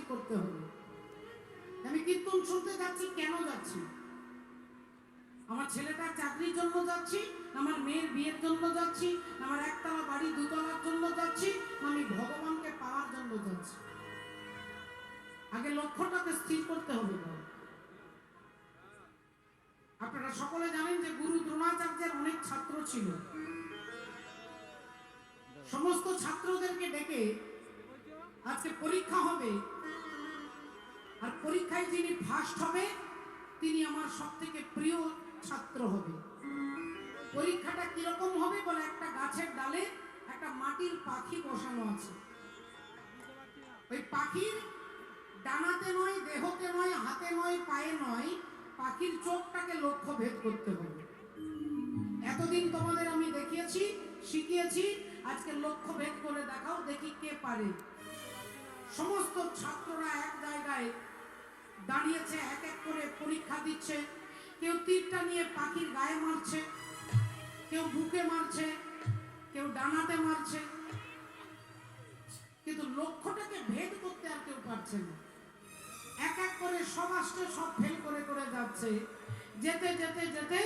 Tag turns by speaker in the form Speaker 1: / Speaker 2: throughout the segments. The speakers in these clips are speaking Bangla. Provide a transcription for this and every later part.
Speaker 1: করতে হবে। আমি কীর্তন শুনতে যাচ্ছি, কেন যাচ্ছি? আমার ছেলেটার চাকরির জন্য যাচ্ছি, আমার মেয়ের বিয়ের জন্য যাচ্ছি, আমার একতলা বাড়ি দুতলার জন্য যাচ্ছি, আমি ভগবানকে পাওয়ার জন্য যাচ্ছি। আগে লক্ষ্যটাকে স্থির করতে হবে। আপনারা সকলে জানেন যে গুরু দ্রোণাচার্যের অনেক ছাত্র ছিল। সমস্ত ছাত্রদেরকে ডেকে আজকে পরীক্ষা হবে, আর পরীক্ষায় যিনি ফার্স্ট হবে তিনি আমার সবথেকে প্রিয় ছাত্র হবে। পরীক্ষাটা কিরকম হবে বলে, একটা গাছের ডালে একটা মাটির পাখি বসানো আছে। ওই পাখির ডানাতে নয়, দেহতে নয়, হাতে নয়, পায়ে নয়, পাখির চোখটাকে লক্ষ্য ভেদ করতে হবে। এতদিন তোমাদের আমি দেখিয়েছি, শিখিয়েছি, আজকে লক্ষ্য ভেদ করে দেখাও, দেখি কে পারে। সমস্ত ছাত্ররা এক জায়গায় দাঁড়িয়েছে, এক এক করে পরীক্ষা দিচ্ছে। কেউ তীরটা নিয়ে পাখির গায়ে মারছে, কেউ বুকে মারছে, কেউ ডানাতে মারছে, কিন্তু লক্ষ্যটাকে ভেদ করতে আর কেউ পারছে না। এক এক করে সব আসছে, সব ফেল করে করে যাচ্ছে। যেতে যেতে যেতে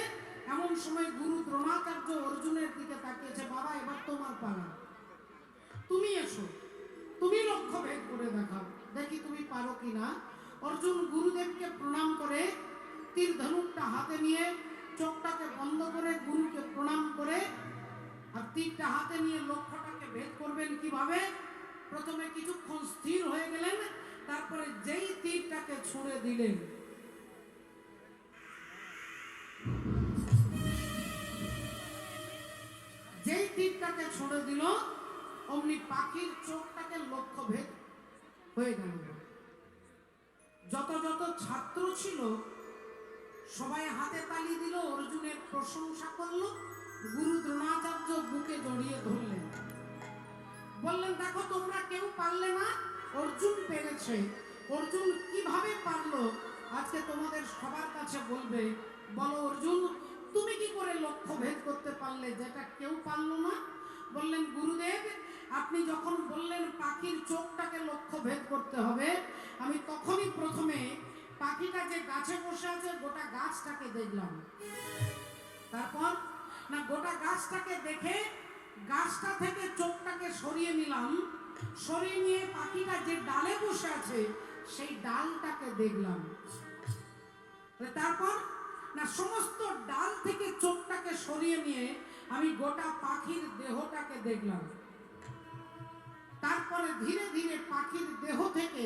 Speaker 1: এমন সময় গুরু দ্রোণাচার্য অর্জুনের দিকে তাকিয়েছে, বাবা এবার তোমার পালা, তুমি এসো, তুমি লক্ষ্য ভেদ করে দেখাও, দেখি তুমি পারো কিনা। অর্জুন গুরুদেবকে প্রণাম করে তীর ধনুকটা হাতে নিয়ে চোখটাকে বন্ধ করে গুরুকে প্রণাম করে আর তীরটা হাতে নিয়ে লক্ষ্যটাকে ভেদ করবেন কিভাবে, প্রথমে কিছুক্ষণ স্থির হয়ে গেলেন, তারপরে যেই তীরটাকে ছুঁড়ে দিলেন, যেই তীরটাকে ছুঁড়ে দিল অমনি পাখির চোখটাকে লক্ষ্য ভেদ হয়ে গেল। যত যত ছাত্র ছিল সবাই হাতে তালি দিল, অর্জুনের প্রশংসা করলো। গুরু দ্রোণাচার্য বুকে জড়িয়ে ধরলেন, বললেন দেখো তোমরা কেউ পারলে না, অর্জুন পেরেছে। অর্জুন কিভাবে পারলো আজকে তোমাদের সবার কাছে বলবে। বলো অর্জুন, তুমি কি করে লক্ষ্য ভেদ করতে পারলে যেটা কেউ পারলো না? বললেন গুরুদেব, আপনি যখন বললেন পাখির চোখটাকে লক্ষ্য ভেদ করতে হবে, আমি তখনই প্রথমে পাখিটা যে গাছে বসে আছে গোটা গাছটাকে দেখলাম। তারপর না গোটা গাছটাকে দেখে গাছটা থেকে চোখটাকে সরিয়ে নিলাম, সরিয়ে নিয়ে পাখিটা যে ডালে বসে আছে সেই ডালটাকে দেখলাম। তারপর না সমস্ত ডাল থেকে চোখটাকে সরিয়ে নিয়ে আমি গোটা পাখির দেহটাকে দেখলাম। তারপরে ধীরে ধীরে পাখির দেহ থেকে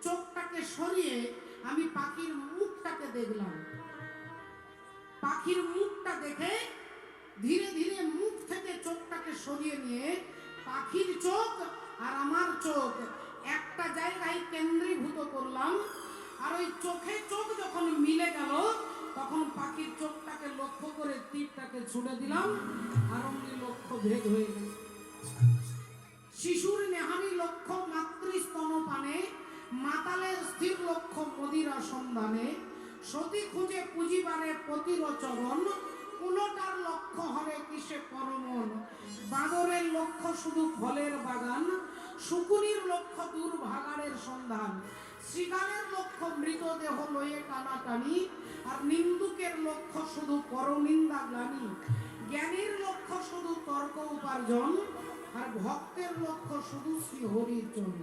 Speaker 1: চোখটাকে সরিয়ে আমি পাখির মুখটাকে দেখলাম। পাখির মুখটা দেখে ধীরে ধীরে মুখ থেকে চোখটাকে সরিয়ে নিয়ে পাখির চোখ আর আমার চোখ একটা জায়গায় কেন্দ্রীভূত করলাম। আর ওই চোখে চোখ যখন মিলে গেল তখন পাখির চোখটাকে লক্ষ্য করে তীরটাকে ছুড়ে দিলাম, আর অমনি লক্ষ্য ভেদ হয়ে গেল। শিশুর নেহানি লক্ষ্য মাতৃস্তনপানে, মাতালের স্থির লক্ষ্য মদিরা সন্ধানে, সতী খুঁজে পুঁজিবারে পতির চরণ, কুলোটার লক্ষ্য হরে কিসে পরমন, বাঁদরের লক্ষ্য শুধু ফলের বাগান, শুকুনির লক্ষ্য দূর ভাগাড়ের সন্ধান, শ্রীগানের লক্ষ্য মৃতদেহ লয়ে টানাটানি, আর নিন্দুকের লক্ষ্য শুধু পরনিন্দা গ্লানি, জ্ঞানীর লক্ষ্য শুধু তর্ক উপার্জন, আর ভক্তের লক্ষ্য শুধু শ্রী হরির চরণ।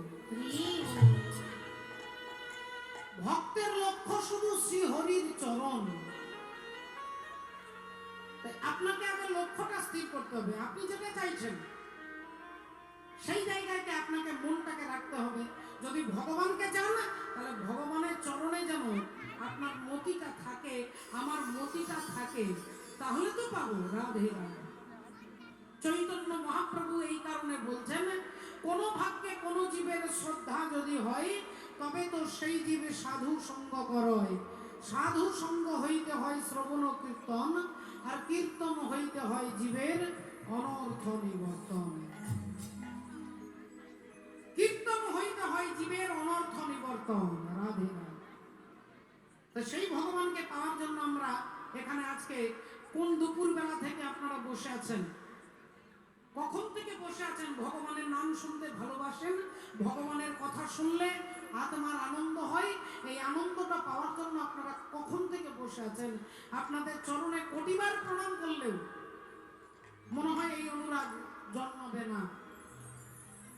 Speaker 1: ভক্তের লক্ষ্য শুধু শ্রী হরির চরণ। আপনাকে আগে লক্ষ্যটা স্থির করতে হবে। আপনি যেটা চাইছেন সেই জায়গাতে আপনাকে মনটাকে রাখতে হবে। যদি ভগবানকে চান তাহলে ভগবানের চরণে যেন আপনার মতিটা থাকে, আমার মতিটা থাকে, তাহলে তো পাবো রাধে রাধে। চৈতন্য মহাপ্রভু এই কারণে বলছেন, কোন ভাগ্যে কোন জীবের শ্রদ্ধা যদি হয় তবে তো সেই জীবে সাধু সঙ্গ করয়। সাধু সঙ্গ হইতে হয় শ্রবণ কীর্তন, আর কীর্তন হইতে হয় জীবের অনর্থ নিবর্তন। কীর্তন হইতে হয় জীবের অনর্থ নিবর্তন। রাধে রাধে। তো সেই ভগবানকে পাওয়ার জন্য আমরা এখানে আজকে কোন দুপুর বেলা থেকে আপনারা বসে আছেন, কখন থেকে বসে আছেন? ভগবানের নাম শুনতে ভালোবাসেন, ভগবানের কথা শুনলে আত্মার আনন্দ হয়। এই আনন্দটা পাওয়ার জন্য আপনারা কখন থেকে বসে আছেন, আপনাদের চরণে কোটিবার প্রণাম করলেও মনে হয় এই অনুরাগ জন্মাবে না।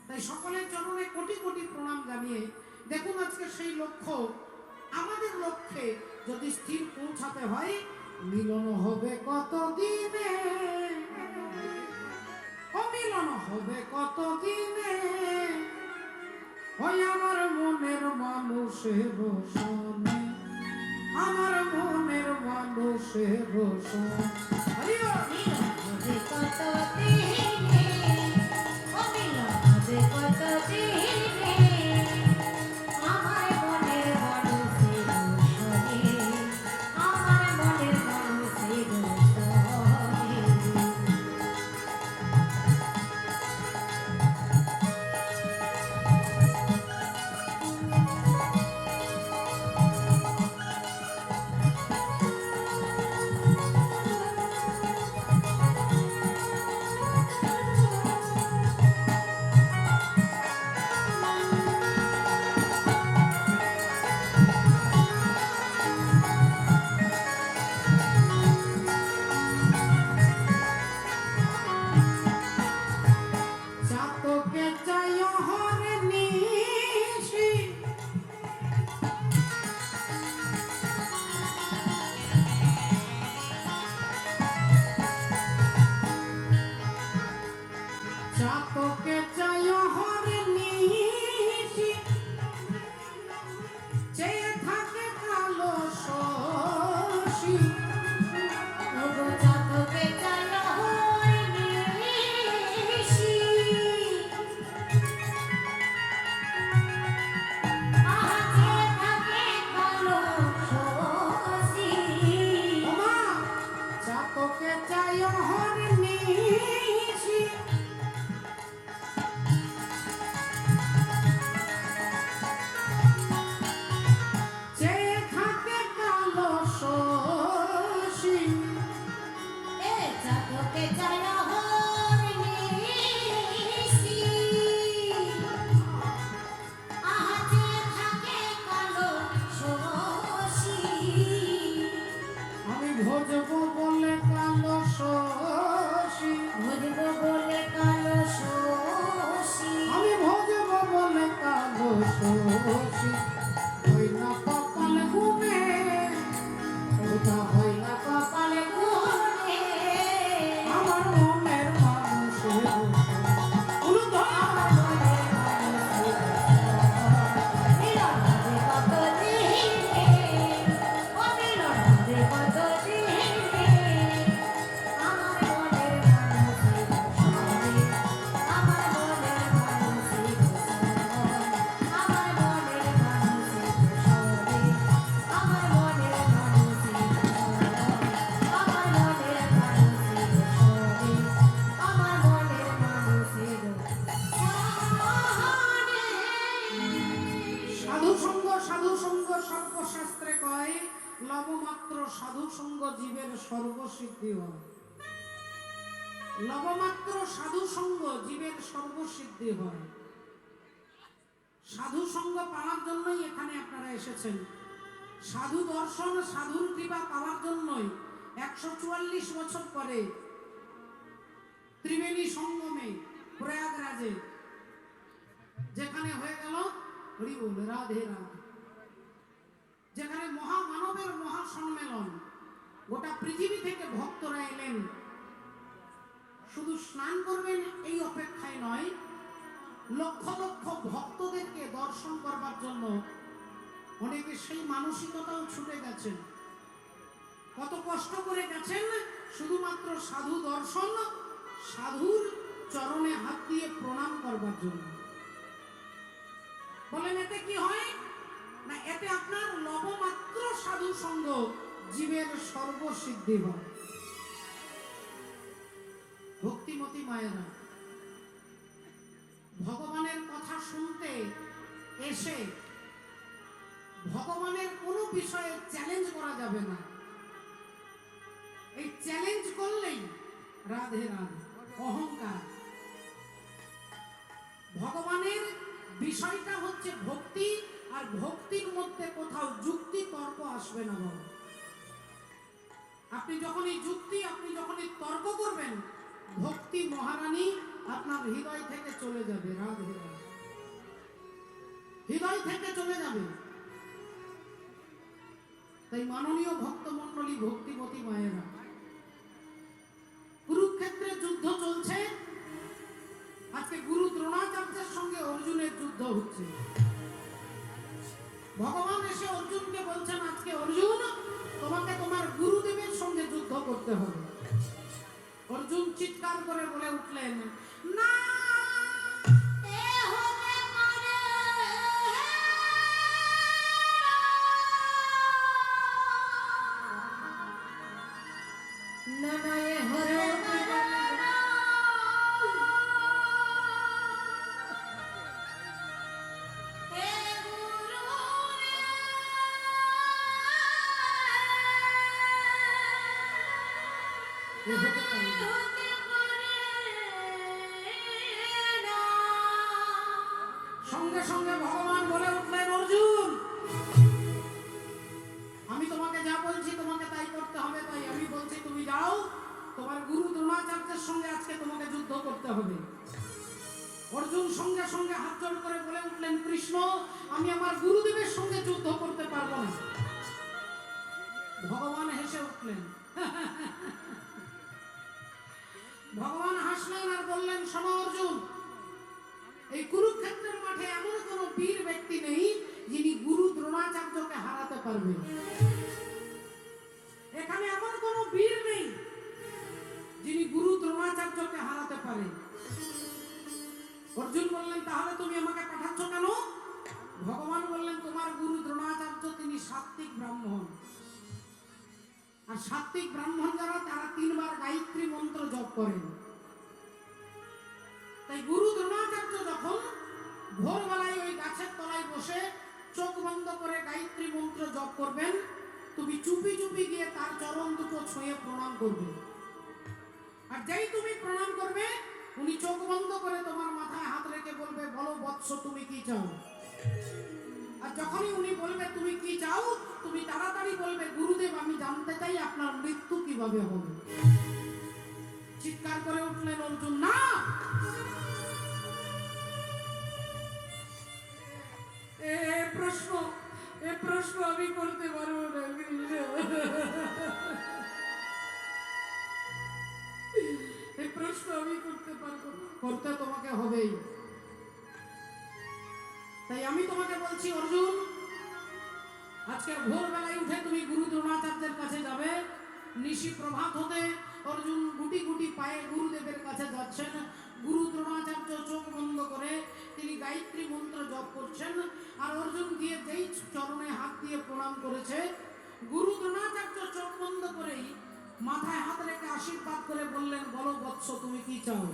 Speaker 1: তাই সকলের চরণে কোটি কোটি প্রণাম জানিয়ে দেখুন আজকে সেই লক্ষ্য, আমাদের লক্ষ্যে যদি স্থির পৌঁছাতে হয়, মিলন হবে কত দিনে, অমিলন হবে কত দিনে, ওই আমার মনের মানুষের সনে, আমার মনের মানুষের সনে।
Speaker 2: কত দিনে, অমিলন হবে কত দিনে, আমার মনের মানুষের সনে, আমার মনের মানুষের সনে।
Speaker 1: চাতকে চাই হরে নিশি, চাতকে চাই হরে নিশি, চেয়ে থাকে কালো শশী,
Speaker 2: ওগো চাতকে চাই হরে নিশি, আজে থাকে কালো শশী।
Speaker 1: ওমা চাতকে চাই হরে নিশি, চেয়ে থাকে কালো শশী,
Speaker 2: এ চাতকে চাই হরে নিশি, আজে থাকে কালো শশী।
Speaker 1: আমি ভজবো বলে কালো শশী,
Speaker 2: ভজবো বলে কালো শশী,
Speaker 1: আমি ভজবো বলে কালো শশী, হই না কপাল গুনে, ওটা হই না কপাল
Speaker 2: গুনে,
Speaker 1: আমার মনের মানুষের অনুধান।
Speaker 2: আমার মনের মানুষের মিলন হবে কত দিনে, ও মিলন হবে কত দিনে, আমার মনের মানুষের সনে, আমার মনের মানুষের সনে, আমার মনের মানুষের সনে, আমার মনের মানুষের সনে, আমার মনের মানুষের সনে, আমার মনের মানুষের সনে।
Speaker 1: সাধু সঙ্গ সর্বশাস্ত্রে কয়, লবমাত্র সাধু সঙ্গ জীবের সর্বসিদ্ধি হয়। লবমাত্র সাধু সঙ্গ জীবের সর্বসিদ্ধি হয়। সাধু সঙ্গ পাওয়ার জন্যই এখানে আপনারা এসেছেন। সাধু দর্শন, সাধুর কৃপা পাওয়ার জন্যই 144 বছর পরে ত্রিবেণী সঙ্গমে প্রয়াগরাজে যেখানে হয়ে গেল হরি বল রাধে রাধে, যেখানে মহামানবের মহাসম্মেলন, গোটা পৃথিবী থেকে ভক্তরা এলেন। শুধু স্নান করবেন এই অপেক্ষায় নয়, লক্ষ লক্ষ ভক্তদেরকে দর্শন করবার জন্য অনেকে সেই মানসিকতাও ছুটে গেছেন। কত কষ্ট করে গেছেন শুধুমাত্র সাধু দর্শন, সাধুর চরণে হাত দিয়ে প্রণাম করবার জন্য। বলেন এতে কি হয় না, এতে আপনার লবমাত্র সাধু সঙ্গ জীবের সর্বসিদ্ধি হয়। ভক্তিমতী মায়েরা, ভগবানের কথা শুনতে এসে ভগবানের কোনো বিষয়ে চ্যালেঞ্জ করা যাবে না। এই চ্যালেঞ্জ করলেই রাধে রাধে অহংকার। ভগবানের বিষয়টা হচ্ছে ভক্তি, আপনি যখনই যুক্তি, আপনি যখনই তর্ক করবেন, ভক্তি মহারানী আপনার হৃদয় থেকে চলে যাবে। রাধে রাধে। হৃদয় থেকে চলে যাবে। তাই মাননীয় ভক্তমণ্ডলী, ভক্তিমতী মায়েরা, কুরুক্ষেত্রে যুদ্ধ চলছে। আজকে গুরু দ্রোণাচার্যের সঙ্গে অর্জুনের যুদ্ধ হচ্ছে। ভগবান এসে অর্জুনকে বলছেন, আজকে অর্জুন, তোমাকে তোমার গুরুদেবের সঙ্গে যুদ্ধ করতে হবে। অর্জুন চিৎকার করে বলে উঠলেন, না,
Speaker 2: এ হতে পারে না, না, এ হতে পারে না। হে গুরু রে,
Speaker 1: এ হতে পারে না।
Speaker 2: হতে পারে না।
Speaker 1: সঙ্গে সঙ্গে ভগবান বলে উঠলেন, অর্জুন, আমি তোমাকে যা বলছি তোমাকে তাই করতে হবে। তাই আমি বলছি তুমি যাও, তোমার গুরু দ্রোণাচার্যের সঙ্গে আজকে তোমাকে যুদ্ধ করতে হবে। অর্জুন সঙ্গে সঙ্গে হাত জোড় করে বলে উঠলেন, কৃষ্ণ, আমি আমার গুরুদেবের সঙ্গে যুদ্ধ করতে পারবো না। ভগবান হেসে উঠলেন। ভগবান হাসলেন আর বললেন, শোনো অর্জুন, এই কুরুক্ষেত্রের মাঠে এমন কোন বীর ব্যক্তি নেই যিনি গুরু দ্রোণাচার্যকে হারাতে পারবে। এখানে এমন কোন বীর নেই যিনি গুরু দ্রোণাচার্যকে হারাতে পারে। অর্জুন বললেন, তাহলে তুমি আমাকে পাঠাচ্ছ কেন? ভগবান বললেন, তোমার গুরু দ্রোণাচার্য তিনি সাত্ত্বিক ব্রাহ্মণ। আর সাত্ত্বিক ব্রাহ্মণ যারা, তারা 3 বার গায়ত্রী মন্ত্র জপ করেন। তাই গুরু দ্রোণাচার্য যখন ভোরবেলায় ওই গাছের তলায় বসে চোখ বন্ধ করে গায়ত্রী মন্ত্র জপ করবেন, তুমি চুপি চুপি গিয়ে তার চরণ দুটো ছুঁয়ে প্রণাম করবে। আর যেই তুমি প্রণাম করবে, উনি চোখ বন্ধ করে তোমার মাথায় হাত রেখে বলবে, বলো বৎস, তুমি কি চাও? আর যখনই উনি বলবে তুমি কি চাও, তুমি তাড়াতাড়ি বলবে, গুরুদেব, আমি জানতে চাই আপনার মৃত্যু কিভাবে হবে। চিৎকার করে উঠলেন অর্জুন, না, এ প্রশ্ন আমি করতে পারবো না। এই প্রশ্ন আমি করতে পারবো না। করতে তোমাকে হবেই। তাই আমি তোমাকে বলছি অর্জুন, আজকে ভোরবেলায় উঠে তুমি গুরু দ্রোণাচার্যের কাছে যাবে। নিশি প্রভাত হতে অর্জুন গুটি গুটি পায়ে গুরুদেবের কাছে যাচ্ছেন। গুরু দ্রোণাচার্য চোখ বন্ধ করে তিনি গায়ত্রী মন্ত্র জপ করছেন। আর অর্জুন গিয়ে যেই চরণে হাত দিয়ে প্রণাম করেছে, গুরু দ্রোণাচার্য চোখ বন্ধ করেই মাথায় হাত রেখে আশীর্বাদ করে বললেন, বলো বৎস, তুমি কি চাও?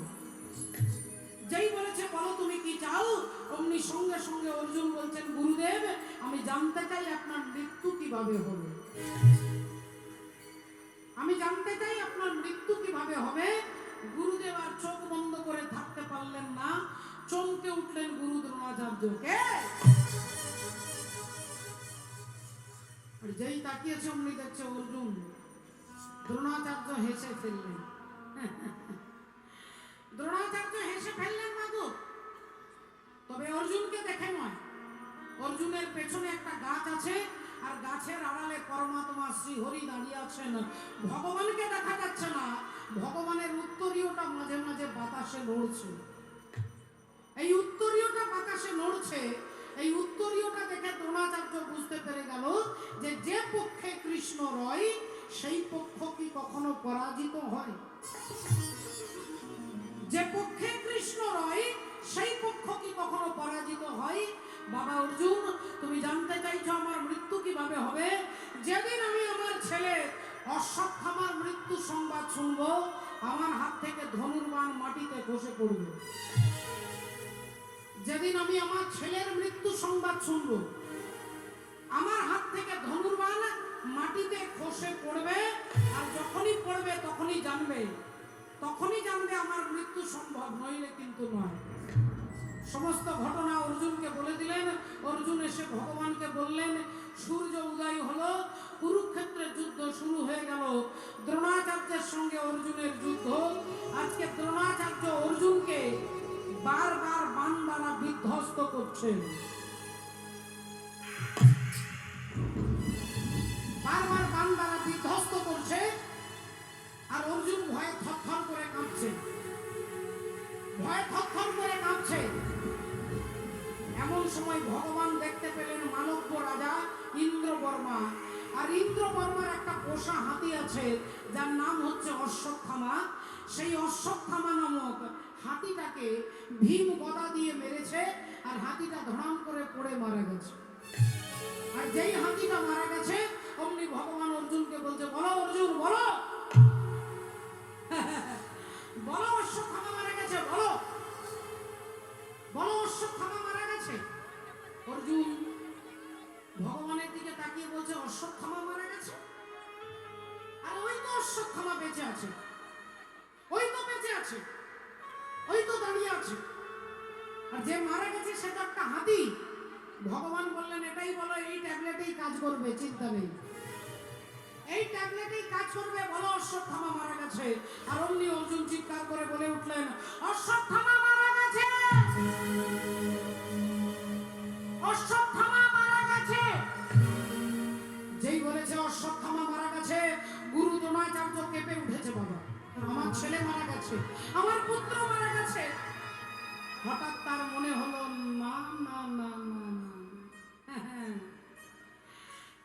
Speaker 1: যেই বলেছে বলো তুমি কি চাও, অমনি সঙ্গে সঙ্গে অর্জুন বলছেন, গুরুদেব, আমি জানতে চাই আপনার মৃত্যু কিভাবে হবে। আমি জানতে চাই আপনার মৃত্যু কিভাবে হবে। গুরুদেব আর চোখ বন্ধ করে থাকতে পারলেন না, চমকে উঠলেন গুরু দ্রোণাচার্যকে। আর যেই তাকিয়েছে অমনি দেখছে অর্জুন। দ্রোণাচার্য হেসে ফেললেন। দ্রোণাচার্য হেসে ফেললেন মাগো, তবে অর্জুনকে দেখে নয়। অর্জুনের পেছনে একটা গাছ আছে, আর গাছের আড়ালে পরমাত্মা শ্রী হরি দাঁড়িয়ে আছেন। ভগবানকে দেখা যাচ্ছে না, ভগবানের উত্তরীয়টা মাঝে মাঝে বাতাসে নড়ছে। এই উত্তরীয়টা বাতাসে নড়ছে, এই উত্তরীয়টা দেখে দ্রোণাচার্য বুঝতে পেরে গেল যে যে পক্ষে কৃষ্ণ রয়, সেই পক্ষ কি কখনো পরাজিত হয়? যে পক্ষে কৃষ্ণ রয়, সেই পক্ষ কি কখনো পরাজিত হয়? বাবা অর্জুন, তুমি জানতে চাইছো আমার মৃত্যু কিভাবে হবে। যেদিন আমি আমার ছেলে অশ্বত্থামার মৃত্যু সংবাদ শুনবো, আমার হাত থেকে ধনুর্বাণ মাটিতে খসে পড়বে। যেদিন আমি আমার ছেলের মৃত্যু সংবাদ শুনবো, আমার হাত থেকে ধনুর্বাণ মাটিতে খসে পড়বে। আর যখনই পড়বে তখনই জানবে আমার মৃত্যু সম্ভব, নইলে কিন্তু নয়। সমস্ত ঘটনা অর্জুনকে বলে দিলেন। অর্জুন এসে ভগবানকে বললেন, সূর্য উদয় হলো, কুরুক্ষেত্রে যুদ্ধ শুরু হয়ে গেল দ্রোণাচার্যের সঙ্গে অর্জুনের যুদ্ধ। আজকে দ্রোণাচার্য অর্জুনকে বারবার বাণ দ্বারা বিধ্বস্ত করছেন, বারবার বাণ দ্বারা বিধ্বস্ত করছে। আর অর্জুন ভয়ে থরথর করে কাঁপছে, ভয়ে থরথর করে কাঁপছে। এমন সময় ভগবান দেখতে পেলেন মালব্য রাজা ইন্দ্রবর্মা। আর ইন্দ্রবর্মার একটা পোষা হাতি আছে যার নাম হচ্ছে অশ্বত্থামা। সেই অশ্বত্থামা নামক হাতিটাকে ভীম গদা দিয়ে মেরেছে, আর হাতিটা ধড়াম করে পড়ে মারা গেছে। আর যেই হাতিটা মারা গেছে অমনি ভগবান অর্জুনকে বলছে, বলো অর্জুন বলো, বলো অশ্বত্থামা মারা গেছে, বলো বলো অশ্বত্থামা মারা গেছে। অর্জুন ভগবানের দিকে তাকিয়ে বলছে, অশ্বত্থামা মারা গেছে? আর ওই তো অশ্বত্থামা বেঁচে আছে, ওই তো বেঁচে আছে, ওই তো দাঁড়িয়ে আছে। আর যে মারা গেছে সেটা একটা হাতি। ভগবান বললেন, এটাই বলো, এই ট্যাবলেটেই কাজ করবে, চিন্তা নেই, এই ট্যাবলেটেই কাজ করবে, বলো অশ্বত্থামা মারা গেছে। আর অমনি অর্জুন চিৎকার করে বলে উঠলেন, অশ্বত্থামা মারা গেছে, অশ্বত্থামা মারা গেছে। যেই বলেছে অশ্বত্থামা মারা গেছে, গুরু দ্রোণাচার্য কেঁপে উঠেছে। বাবা, আমার ছেলে মারা গেছে, আমার পুত্র মারা গেছে। হঠাৎ তার মনে হলো, না না না না না,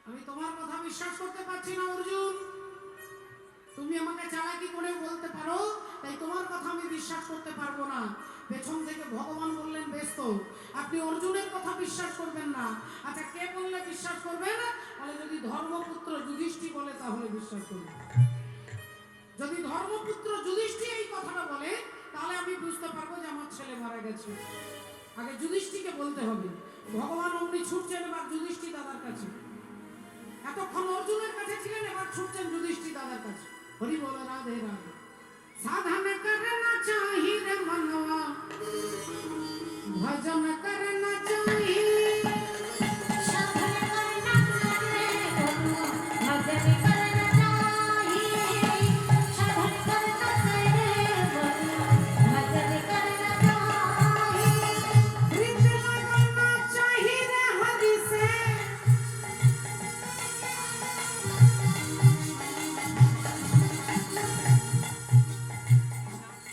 Speaker 1: আমি তোমার কথা বিশ্বাস করতে পারছি না অর্জুন। তুমি আমাকে চালাকি করে বলতে পারো, তাই তোমার কথা আমি বিশ্বাস করতে পারবো না। পেছন থেকে ভগবান বললেন, বেশ তো, আপনি অর্জুনের কথা বিশ্বাস করবেন না। আচ্ছা, কে বললে বিশ্বাস করবেন? বলে, যদি ধর্মপুত্র যুধিষ্ঠির বলে তাহলে বিশ্বাস করবেন। যদি ধর্মপুত্র যুধিষ্ঠির এই কথাটা বলে তাহলে আমি বুঝতে পারবো যে আমার ছেলে মারা গেছে। আগে যুধিষ্ঠিরকে বলতে হবে। ভগবান অমনি ছুটছেন এবার যুধিষ্ঠির দাদার কাছে। এতক্ষণ অর্জুনের কাছে ছিলেন, এবার ছুটছেন যুধিষ্ঠির দাদার কাছে। হরি বল, রাধে রাধে। সাধন করনা চাহিয়ে মনवा, ভজন করনা চাহিয়ে,
Speaker 2: সাধন করনা চাহিয়ে মনवा, ভজন করনা চাহিয়ে, সাধন করনা চাহিয়ে মনवा, ভজন করনা চাহিয়ে,
Speaker 1: प्रीत लगाना चाहिए हरि से,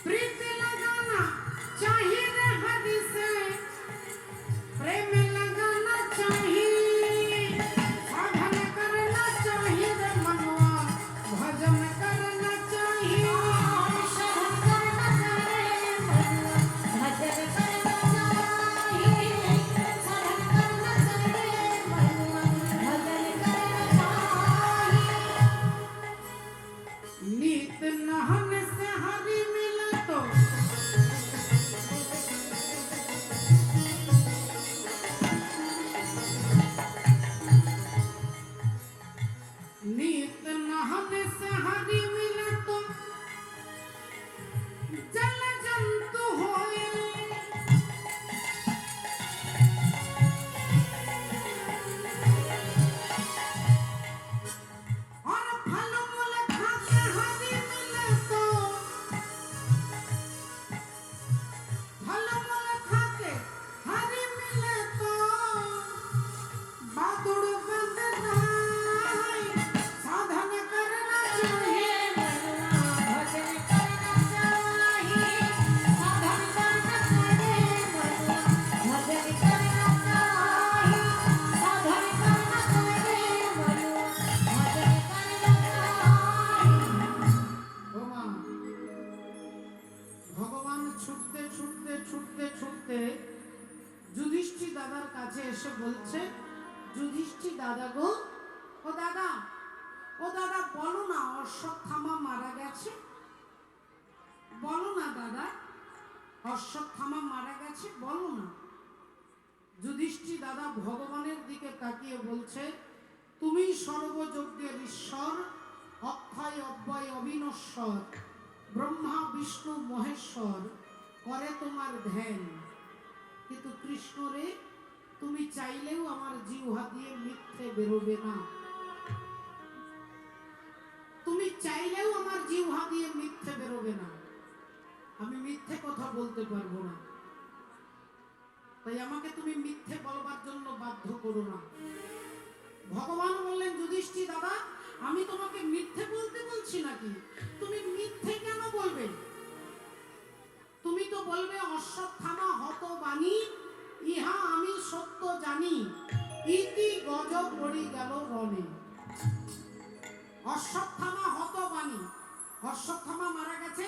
Speaker 1: प्रीत लगाना चाहिए हरि से, प्रेम लगाना चाहिए, साधन करना चाहिए मनवा, भजन करना चाहिए।
Speaker 2: সাধন করনা চাহিয়ে মনवा, ভজন করনা চাহিয়ে, সাধন করনা চাহিয়ে মনवा, ভজন করনা চাহিয়ে।
Speaker 1: नित नहन से हरि मिला तो नित नहन से हरि मिला तो जल जंतु होए, और फल मूल खाके हरि मिले तो, फल मूल खाके हरि मिले तो, बादुड़ बंद नाई, साधन करना चाहिए।
Speaker 2: भजन करना चाहिए, साधन करना चाहिए मनुआ, भजन करना चाहिए, साधन करना चाहिए मनुआ, भजन करना चाहिए।
Speaker 1: ও মা, ভগবান ছুটতে ছুটতে ছুটতে ছুটতে যুধিষ্ঠির দাদার কাছে এসে বলছে, যুধিষ্ঠির দাদা গো, ও দাদা, ও দাদা, বলো না অশ্বত্থামা মারা গেছে, বলো না দাদা, অশ্বত্থামা মারা গেছে, বলো না। যুধিষ্ঠির দাদা ভগবানের দিকে তাকিয়ে বলছে, তুমি সর্বযজ্ঞের ঈশ্বর, অক্ষয় অব্যয় অবিনশ্বর, ব্রহ্মা বিষ্ণু মহেশ্বর, করে তোমার ধ্যান, কিন্তু কৃষ্ণ রে, তুমি চাইলেও আমার জিহ্বা দিয়ে মিথ্যে বেরোবে না। চাইলেও আমার জিহ্বা দিয়ে মিথ্যে বেরোবে না, আমি মিথ্যে কথা বলতে পারবো না, তাই আমাকে তুমি মিথ্যে বলবার জন্য বাধ্য করো না। ভগবান বললেন, যুধিষ্ঠির দাদা, আমি তোমাকে মিথ্যে বলতে বলছি নাকি? তুমি মিথ্যে কেন বলবে? তুমি তো বলবে অশ্বত্থামা হতবাণী, ইহা আমি সত্য জানি, ইতি গজ পড়ি গেল রণে। অশ্বত্থামা হতবাণী, অশ্বত্থামা মারা গেছে,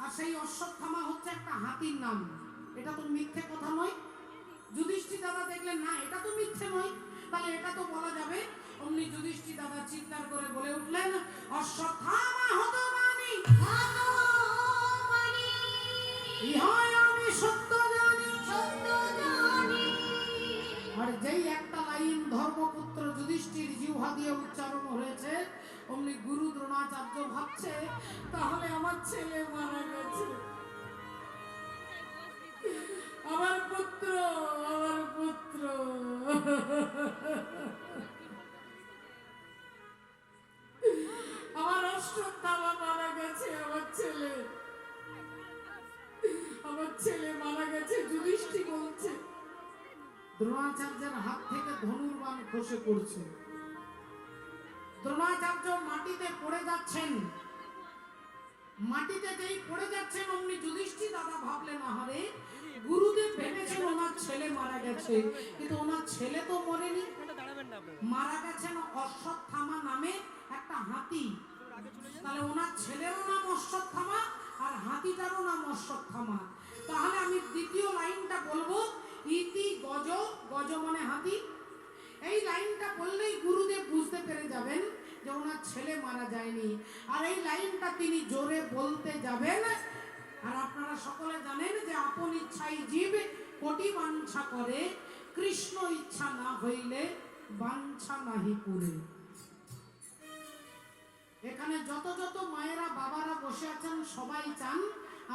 Speaker 1: আর সেই অশ্বত্থামা হচ্ছে একটা হাতির নাম। এটা তো মিথ্যে কথা নয়। যুধিষ্ঠির দাদা দেখলেন, না এটা তো মিথ্যে নয়, তাহলে এটা তো বলা যাবে। অমনি যুধিষ্ঠির দাদা চিৎকার করে বলে উঠলেন, অশ্বত্থামা হতবাণী, ইহাই আমি সত্য জানি,
Speaker 2: সত্য জানি।
Speaker 1: আর যেই একটা লাইন ধর্মপুত্র যুধিষ্ঠির জিহ্বা দিয়ে উচ্চারণ হয়েছে, অমনি গুরু দ্রোণাচার্য ভাবছে, তাহলে আমার ছেলে মারা গেছে, আমার পুত্র, আমার পুত্র। আমার অশ্বত্থামা মারা গেছে, আমার ছেলে, আমার ছেলে মারা গেছে। যুধিষ্ঠির বলছে, দ্রোণাচার্যের হাত থেকে ধনুর্বাণ খসে পড়ছে, দ্রোণাচার্য মাটিতে পড়ে যাচ্ছেন। মাটিতে যেই পড়ে যাচ্ছেন, অমনি যুধিষ্ঠির দাদা ভাবলেন, আহারে, গুরুদেব ভেবেছেন ওনার ছেলে মারা গেছে, কিন্তু ওনার ছেলে তো মরেনি, মারা গেছেন অশ্বত্থামা নামে একটা হাতি। তাহলে ওনার ছেলেরও নাম অশ্বত্থামা, আর হাতিটারও নাম অশ্বত্থামা। তাহলে আমি দ্বিতীয় লাইনটা বলবো, ইতি গজ, গজ মানে হাতি। এই লাইনটা বললেই গুরুদেব বুঝতে পেরে যাবেন যে ওনার ছেলে মারা যায়নি। আর এই লাইনটা তিনি জোরে বলতে যাবেন। আর আপনারা সকলে জানেন যে আপন ইচ্ছাই জীব কোটি বাঞ্ছা করে, কৃষ্ণ ইচ্ছা না হইলে বাঞ্ছা নাহি পুরে। এখানে যত যত মায়েরা বাবারা বসে আছেন, সবাই চান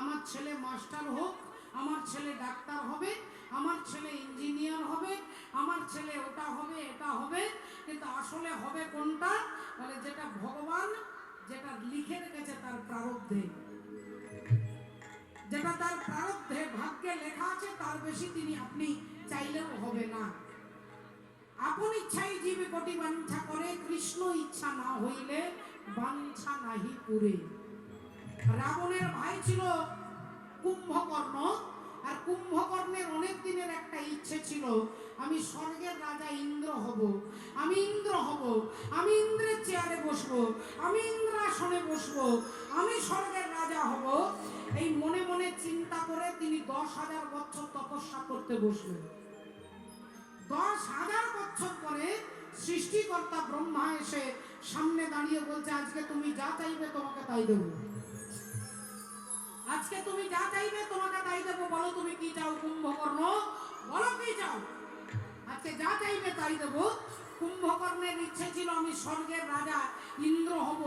Speaker 1: আমার ছেলে মাস্টার হোক, আমার ছেলে ডাক্তার হবে, আমার ছেলে ইঞ্জিনিয়ার হবে, আমার ছেলে ওটা হবে, এটা হবে। কিন্তু আসলে হবে কোনটা? মানে যেটা ভগবান যেটা লিখে রেখেছে তার প্রারব্ধে, যেটা তার প্রারব্ধে ভাগ্যে লেখা আছে, তার বেশি তিনি আপনি চাইলেও হবে না। আপন ইচ্ছাই জীবে কোটি বাঞ্ছা করে, কৃষ্ণ ইচ্ছা না হইলে বাঞ্ছা নাহি পুরে। রাবণের ভাই ছিল কুম্ভকর্ণ, আর কুম্ভকর্ণের অনেক দিনের একটা ইচ্ছে ছিল, আমি স্বর্গের রাজা ইন্দ্র হব, আমি ইন্দ্র হব, আমি ইন্দ্রের চেয়ারে বসবো, আমি ইন্দ্রাসনে বসবো, আমি স্বর্গের রাজা হব। এই মনে মনে চিন্তা করে তিনি 10,000 বছর তপস্যা করতে বসলেন। 10,000 বছর পরে সৃষ্টিকর্তা ব্রহ্মা এসে সামনে দাঁড়িয়ে বলছে, আজকে তুমি যা চাইবে তোমাকে তাই দেবো, আজকে তুমি যা চাইবে তোমাকে তাই দেবো। বলো তুমি কি চাও কুম্ভকর্ণ, বলো কি চাও, আজকে যা চাইবে তাই দেবো। কুম্ভকর্ণের ইচ্ছে ছিল আমি স্বর্গের রাজা ইন্দ্র হব,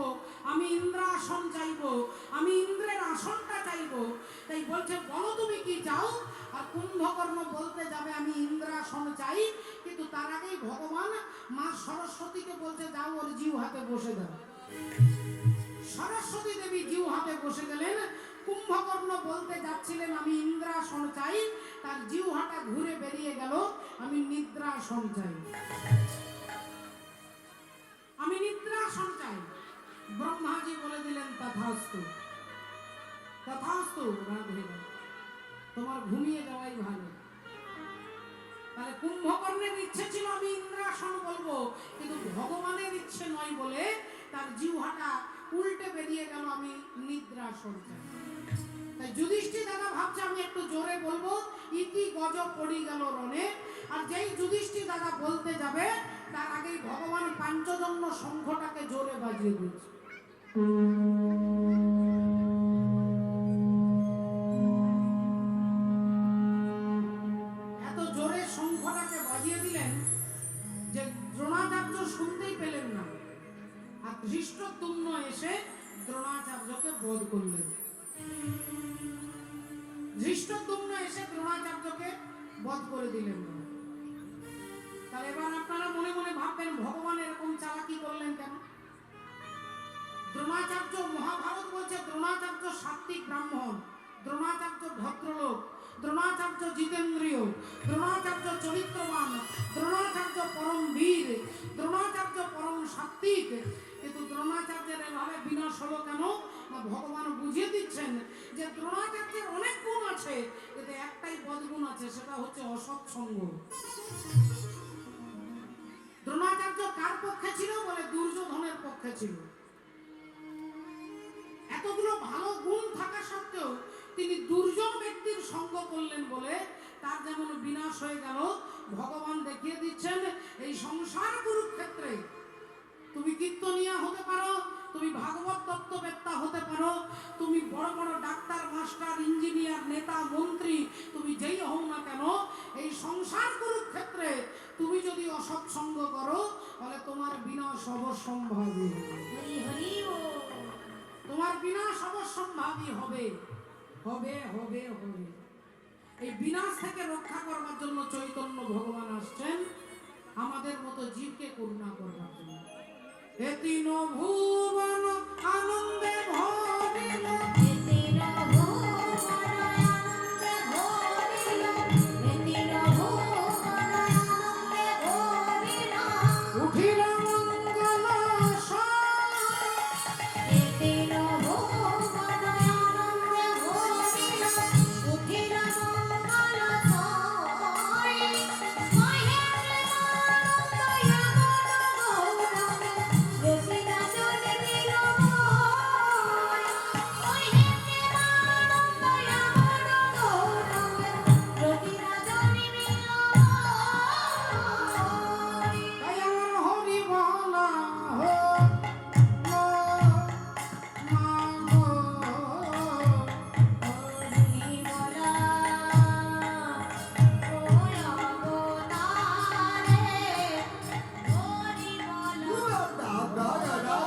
Speaker 1: আমি ইন্দ্রাসন চাইবো, আমি ইন্দ্রের আসনটা চাইবো। তাই বলছে বলো তুমি কি চাও। আর কুম্ভকর্ণ বলতে যাবে আমি ইন্দ্রাসন চাই, কিন্তু তার আগেই ভগবান মা সরস্বতীকে বলছে যাও ওর জিউ হাতে বসে দাও। সরস্বতী দেবী জিউ হাতে বসে গেলেন। কুম্ভকর্ণ বলতে যাচ্ছিলেন আমি ইন্দ্রাসন চাই, তার জিহ্বাটা ঘুরে বেরিয়ে গেল আমি নিদ্রাসন চাই, আমি নিদ্রাসন চাই। ব্রহ্মাজি বলে দিলেন তথাস্তু, তথাস্তু রাধে, তোমার ঘুমিয়ে যাওয়াই ভালো। তাহলে কুম্ভকর্ণের ইচ্ছে ছিল আমি ইন্দ্রাসন বলবো, কিন্তু ভগবানের ইচ্ছে নয় বলে তার জিহ্বাটা উল্টে বেরিয়ে গেল আমি নিদ্রাসন চাই। তাই যুধিষ্ঠির দাদা ভাবছে আমি একটু জোরে বলবো, ইতি গজ পড়ি গেল রণে। আর যেই যুধিষ্ঠির দাদা বলতে যাবে, তার আগেই ভগবান পাঞ্চজন্য শঙ্খটাকে জোরে বাজিয়ে দিয়েছে। এত জোরে শঙ্খটাকে বাজিয়ে দিলেন যে দ্রোণাচার্য শুনতেই পেলেন না। আর ধৃষ্টদ্যুম্ন এসে দ্রোণাচার্যকে বধ করলেন। ধৃষ্টদ্যুম্ন এসে দ্রোণাচার্যকে বধ করে দিলেন। তাহলে এবার আপনারা মনে মনে ভাববেন ভগবান এরকম চালাকি করলেন কেন? দ্রোণাচার্য, মহাভারত বলছে দ্রোণাচার্য সাত্বিক ব্রাহ্মণ, দ্রোণাচার্য ভদ্রলোক, দ্রোণাচার্য জিতেন্দ্রীয়, দ্রোণাচার্য চরিত্রবান, দ্রোণাচার্য পরম বীর, দ্রোণাচার্য পরম সাত্বিক। কিন্তু দ্রোণাচার্যের এভাবে বিনাশ হলো কেন? না, ভগবান বুঝিয়ে দিচ্ছেন যে দ্রোণাচার্যের অনেক গুণ আছে, কিন্তু একটাই বদগুণ আছে, সেটা হচ্ছে অসৎসঙ্গ। দ্রোণাচার্য কার পক্ষে ছিল? বলে দুর্যোধনের পক্ষে ছিল। এতগুলো ভালো গুণ থাকা সত্ত্বেও তিনি দুর্জন ব্যক্তির সঙ্গ করলেন বলে তার যেমন বিনাশ হয়ে গেল। ভগবান দেখিয়ে দিচ্ছেন এই সংসার কুরুক্ষেত্রে তুমি কীর্তনিয়া হতে পারো, তুমি ভাগবত তত্ত্ববেত্তা হতে পারো, তুমি বড় বড় ডাক্তার, মাস্টার, ইঞ্জিনিয়ার, নেতা, মন্ত্রী, তুমি যেই হও না কেন, এই সংসার কুরুক্ষেত্রে তুমি যদি অসৎসঙ্গ করো তাহলে তোমার বিনাশ অবশ্যম্ভাবী।
Speaker 2: হরি হরি বল।
Speaker 1: তোমার বিনাশ অবশ্যম্ভাবী হবে, হবে হবে হবে। এই বিনাশ থেকে রক্ষা করবার জন্য চৈতন্য ভগবান আসছেন, আমাদের মতো জীবকে করুণা করবার জন্য। এ তিন ভুবন আনন্দে ভরিল,
Speaker 2: এতিন ভুবন আনন্দে ভরিল, এতিন ভুবন আনন্দে ভরিল,
Speaker 1: উঠিল মঙ্গল স্বর,
Speaker 2: এতিন ভুবন আনন্দে ভরিল, উঠিল মঙ্গল স্বর। মহেন্দ্র আনন্দ ইয়ামন গৌরবে, রসিকা জনে নীলময়। মহেন্দ্র আনন্দ ইয়ামন গৌরবে, রসিকা জনে নীলময়।
Speaker 1: তাই আমার হরি বলা
Speaker 2: হরি বলা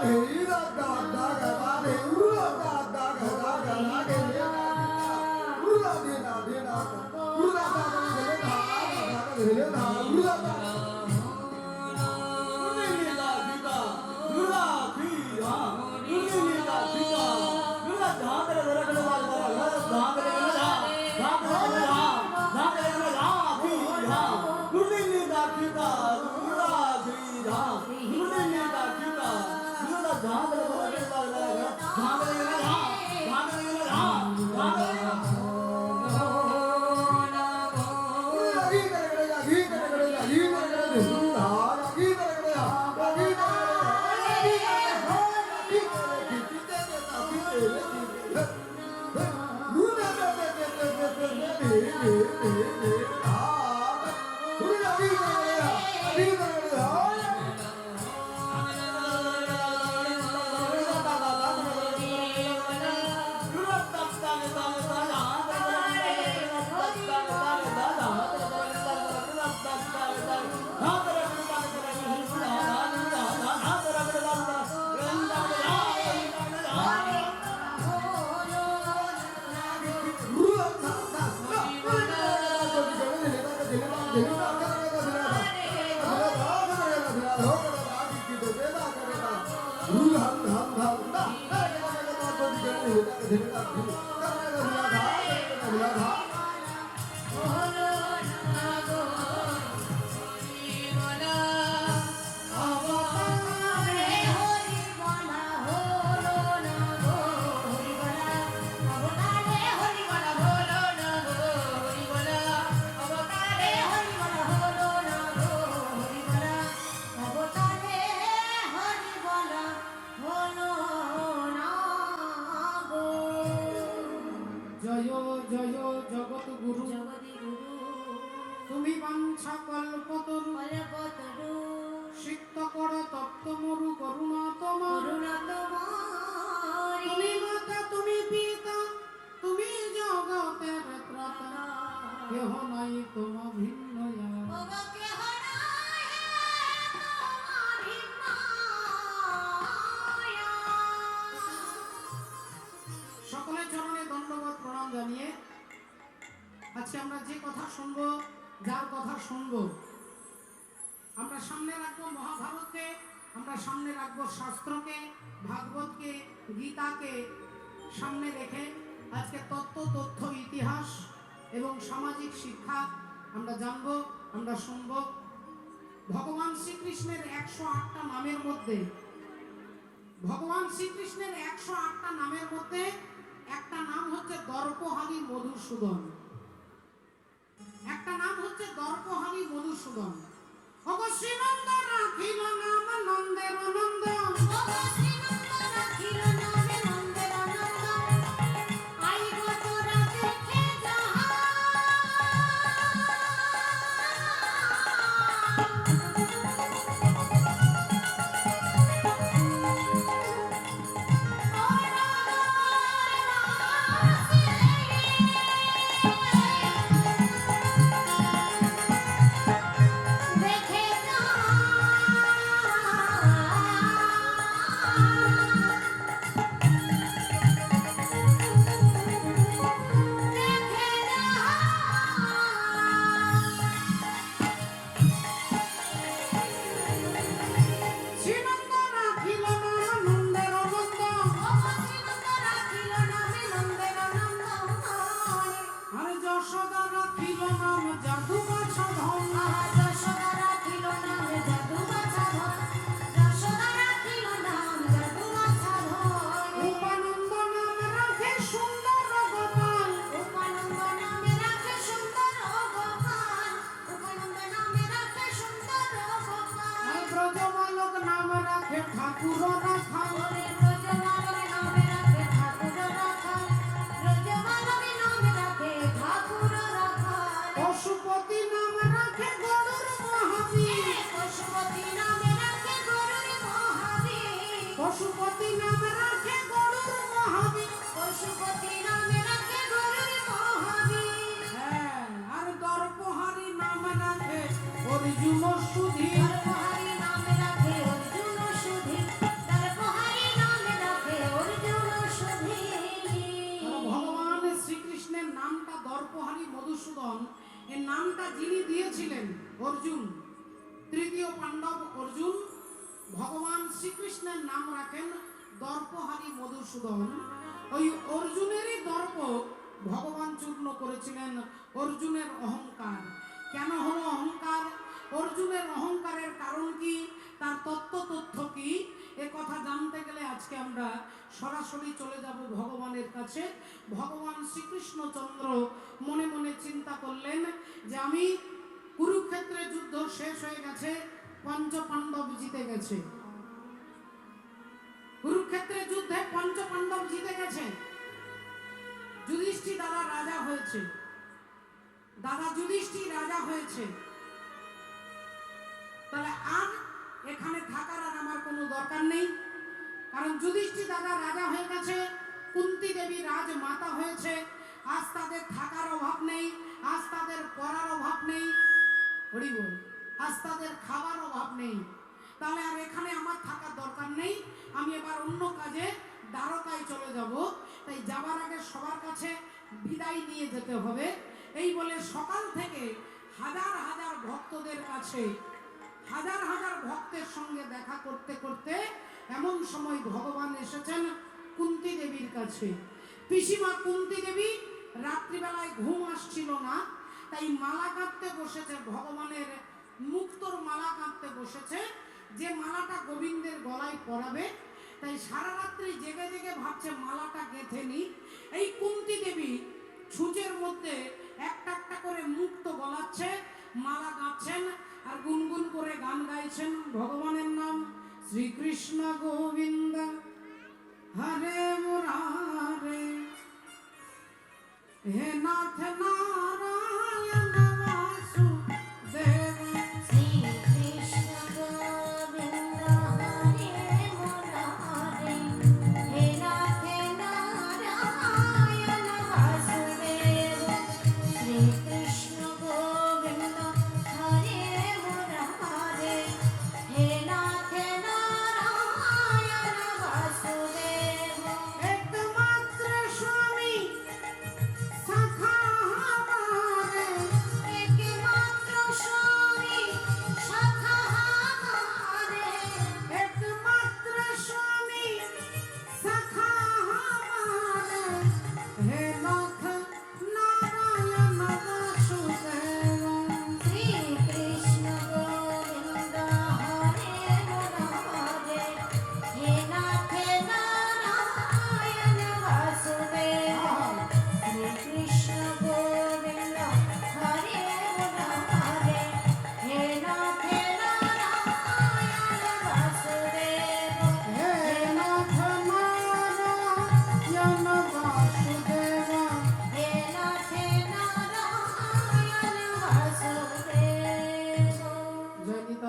Speaker 2: ওই অবতারে, হরি বলা
Speaker 1: জয় জয় জগৎ গুরু, তুমি বাঞ্ছা কল্পতরু, সিক্ত কর তপ্তমরু করুণা তোমার। তুমি মাতা, তুমি পিতা, তুমি জগতের ত্রাতা, কেহ নাই তোম ভিন্ন আর। সকলে চরণে দণ্ডবত প্রণাম জানিয়ে আজকে আমরা যে কথা শুনবো, যার কথা শুনবো, আমরা সামনে রাখবো মহাভারতকে আমরা সামনে রাখবো শাস্ত্রকে, ভাগবতকে, গীতাকে সামনে রেখে আজকে তত্ত্ব, তথ্য, ইতিহাস এবং সামাজিক শিক্ষা আমরা জানবো, আমরা শুনবো। ভগবান শ্রীকৃষ্ণের 108টা নামের মধ্যে, ভগবান শ্রীকৃষ্ণের 108টা নামের মধ্যে একটা নাম হচ্ছে দর্পহারি মধুসূদন, একটা নাম হচ্ছে দর্পহারি মধুসূদন। অবশ্যনন্দ রাখিল নাম নন্দের নন্দ,
Speaker 2: অবশ্যনন্দ রাখিল নামে নন্দের নন্দ, আইব তোরা দেখে যাহা। দেখে
Speaker 1: শ্রীনন্দ রাখিল নাম নন্দের নন্দ,
Speaker 2: অবশ্যনন্দ রাখিল নামে নন্দের নন্দ,
Speaker 1: আর যশোদা রাখিল নাম জাদু বাছাধন,
Speaker 2: যশোদা রাখিল নাম জাদু বাছাধন, যশোদা রাখিল নাম জাদু বাছাধন,
Speaker 1: উপানন্দ নাম রাখে সুন্দর গোপাল,
Speaker 2: উপানন্দ নামে রাখে সুন্দর গোপাল, উপানন্দ নামে রাখে সুন্দর গোপাল,
Speaker 1: আর ব্রজবালক নাম রাখে ঠাকুর রাখাল,
Speaker 2: ওরে ব্রজবালক নামে রাখে ঠাকুর রাখাল, ব্রজবালক নামে রাখে ঠাকুর রাখাল,
Speaker 1: পশুপতি নাম রাখে গরুর মহাবীর,
Speaker 2: পশুপতি নামে রাখে গরুর মহাবীর,
Speaker 1: পশুপতি নাম রাখে গরুর মহাবীর।
Speaker 2: পশুপতি নামে রাখে গরুর মহাবীর,
Speaker 1: হ্যাঁ, আর দর্পহারি নাম রাখে অর্জুন সুধীর,
Speaker 2: দর্পহারি নামে রাখে অর্জুন সুধীর, দর্পহারি নামে রাখে অর্জুন সুধীর।
Speaker 1: ভগবান শ্রীকৃষ্ণের নামটা দর্পহারি মধুসূদন, এই নামটা যিনি দিয়েছিলেন অর্জুন, তৃতীয় পাণ্ডব অর্জুন, ভগবান শ্রীকৃষ্ণের নাম রাখেন দর্পহারি মধুসূদন। ওই অর্জুনেরই দর্প ভগবান চূর্ণ করেছিলেন অর্জুনের অহংকার। কেন হলো অহংকার? অর্জুনের অহংকারের কারণ কি, তার তত্ত্ব তথ্য কি, এ কথা জানতে গেলে আজকে আমরা সরাসরি চলে যাব ভগবানের কাছে। ভগবান শ্রীকৃষ্ণচন্দ্র মনে মনে চিন্তা করলেন যে আমি কুরুক্ষেত্রে যুদ্ধ শেষ হয়ে গেছে, পঞ্চপাণ্ডব জিতে গেছে, কুরুক্ষেত্রের যুদ্ধে পঞ্চপাণ্ডব জিতে গেছে, যুধিষ্ঠির দাদা রাজা হয়েছে, দাদা যুধিষ্ঠির রাজা হয়েছে, তাহলে আর এখানে থাকার আর আমার কোনো দরকার নেই, কারণ যুধিষ্ঠির দাদা রাজা হয়ে গেছে, কুন্তী দেবী রাজমাতা হয়েছে, আজ তাদের থাকার অভাব নেই, আজ তাদের পড়ার অভাব নেই, হরি বল, আজ তাদের খাবার অভাব নেই, তাহলে আর এখানে আমার থাকার দরকার নেই, আমি এবার অন্য কাজে দ্বারকায় চলে যাব। তাই যাবার আগে সবার কাছে বিদায় নিয়ে যেতে হবে। এই বলে সকাল থেকে হাজার হাজার ভক্তদের কাছে, হাজার হাজার ভক্তের সঙ্গে দেখা করতে করতে এমন সময় ভগবান এসেছেন কুন্তী দেবীর কাছে। পিসিমা কুন্তী দেবী রাত্রিবেলায় ঘুম আসছিল না, তাই মালা কাঁদতে বসেছে, ভগবানের মুক্তোর মালা কাঁদতে বসেছে, যে মালাটা গোবিন্দের গলায় পরাবে। তাই সারা রাত্রি জেগে জেগে ভাবছে মালাটা গেঁথে নি। এই কুন্তী দেবী ছুঁচের মধ্যে একটা একটা করে মুক্ত গলাচ্ছে, মালা গাঁথছেন আর গুনগুন করে গান গাইছেন ভগবানের নাম। শ্রীকৃষ্ণ গোবিন্দ হরে মুরারে, হে নাথ নারায়ণ বাসুদেব।
Speaker 2: শ্রীকৃষ্ণ গোবিন্দ হরে মুরারে, হে নাথ নারায়ণ বাসুদেব, শ্রীকৃষ্ণ গোবিন্দ হরে মুরারে, হে নাথ নারায়ণ বাসুদেব।
Speaker 1: একমাত্র স্বামী সখা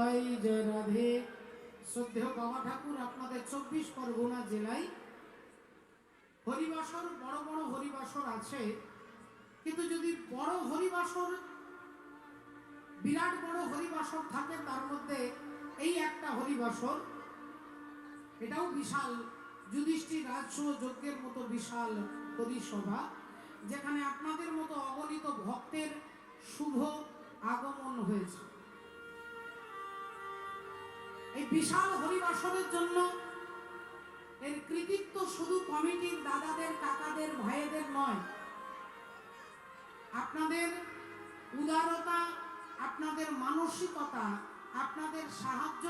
Speaker 1: নিতাই জয় রাধে। শ্রদ্ধেয় বাবা ঠাকুর, আপনাদের 24 পরগনা জেলায় হরিবাসর, বড় বড় হরিবাসর আছে, কিন্তু যদি বড় হরিবাসর, বিরাট বড় হরিবাসর থাকে, তার মধ্যে এই একটা হরিবাসর, এটাও বিশাল যুধিষ্ঠির রাজসূয় যজ্ঞের মতো বিশাল হরিসভা, যেখানে আপনাদের মতো অগণিত ভক্তের শুভ আগমন হয়েছে। এই বিশাল হরিবাসরের জন্য এর কৃতিত্ব শুধু কমিটির দাদাদের, কাকাদের, ভাইদের নয়, আপনাদের উদারতা, আপনাদের মানসিকতা, আপনাদের সাহায্য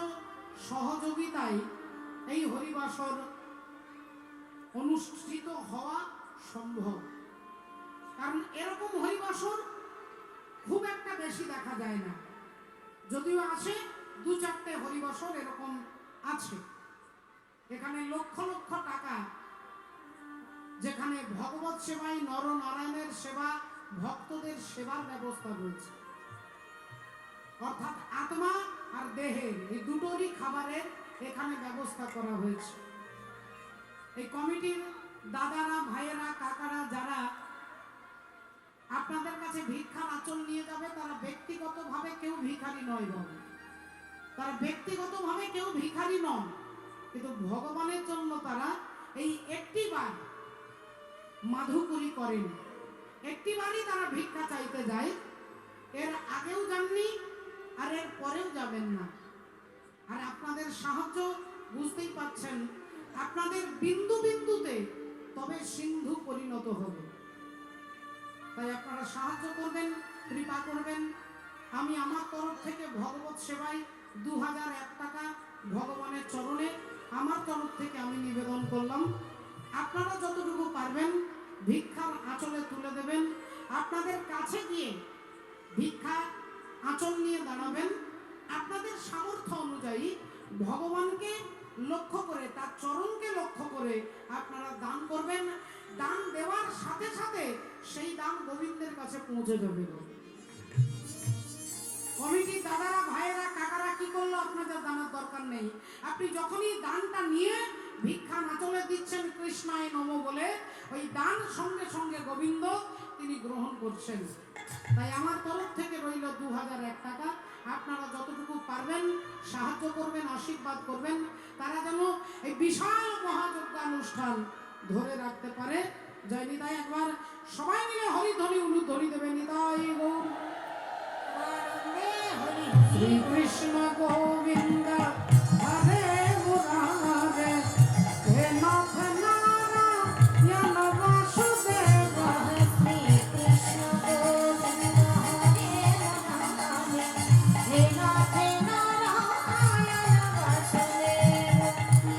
Speaker 1: সহযোগিতায় এই হরিবাসর অনুষ্ঠিত হওয়া সম্ভব। কারণ এরকম হরিবাসর খুব একটা বেশি দেখা যায় না, যদিও আছে 2-4টে হরিবাসর এরকম আছে। এখানে লক্ষ লক্ষ টাকা, যেখানে ভগবত সেবায়, নরনারায়ণের সেবা, ভক্তদের সেবার ব্যবস্থা রয়েছে। অর্থাৎ আত্মা আর দেহের এই দুটোরই খাবারের এখানে ব্যবস্থা করা হয়েছে। এই কমিটির দাদারা, ভাইয়েরা, কাকারা যারা আপনাদের কাছে ভিক্ষার আঁচল নিয়ে যাবে, তারা ব্যক্তিগতভাবে কেউ ভিখারি নয় বাবা, তারা ব্যক্তিগতভাবে কেউ ভিখারি নন, কিন্তু ভগবানের জন্য তারা এই একটিবার মাধুকরী করেন, একটিবারই তারা ভিক্ষা চাইতে যায়, এর আগেও যাননি আর এর পরেও যাবেন না। আর আপনাদের সাহায্য বুঝতেই পাচ্ছেন, আপনাদের বিন্দু বিন্দুতে তবে সিন্ধু পরিণত হবে। তাই আপনারা সাহায্য করবেন, কৃপা করবেন। আমি আমার তরফ থেকে ভগবত সেবায় 2001 টাকা ভগবানের চরণে আমার তরফ থেকে আমি নিবেদন করলাম। আপনারা যতটুকু পারবেন ভিক্ষার আঁচলে তুলে দেবেন। আপনাদের কাছে গিয়ে ভিক্ষা আঁচল নিয়ে দাঁড়াবেন। আপনাদের সামর্থ্য অনুযায়ী ভগবানকে লক্ষ্য করে, তার চরণকে লক্ষ্য করে আপনারা দান করবেন। দান দেওয়ার সাথে সাথে সেই দান গোবিন্দের কাছে পৌঁছে যাবে। কমিটির দাদারা, ভাইয়েরা, কাকারা কি করলো, আপনাদের দানের দরকার নেই। আপনি যখনই দানটা নিয়ে ভিক্ষা আঁচলে দিচ্ছেন কৃষ্ণায় নমঃ বলে, ওই দান সঙ্গে সঙ্গে গোবিন্দ তিনি গ্রহণ করছেন। তাই আমার তরফ থেকে রইল 2001 টাকা। আপনারা যতটুকু পারবেন সাহায্য করবেন, আশীর্বাদ করবেন, তারা যেন এই বিশাল মহাযজ্ঞানুষ্ঠান ধরে রাখতে পারে। জয় নিতাই। একবার সবাই মিলে হরিধ্বনি উলুধ্বনি দেবে। নিতাই গৌর শ্রীকৃষ্ণ গোবিন্দ হরে মুরারে, হে নাথ নারায়ণ বাসুদেব।
Speaker 2: শ্রীকৃষ্ণ গোবিন্দ হরে মুরারে, হে নাথ নারায়ণ বাসুদেব,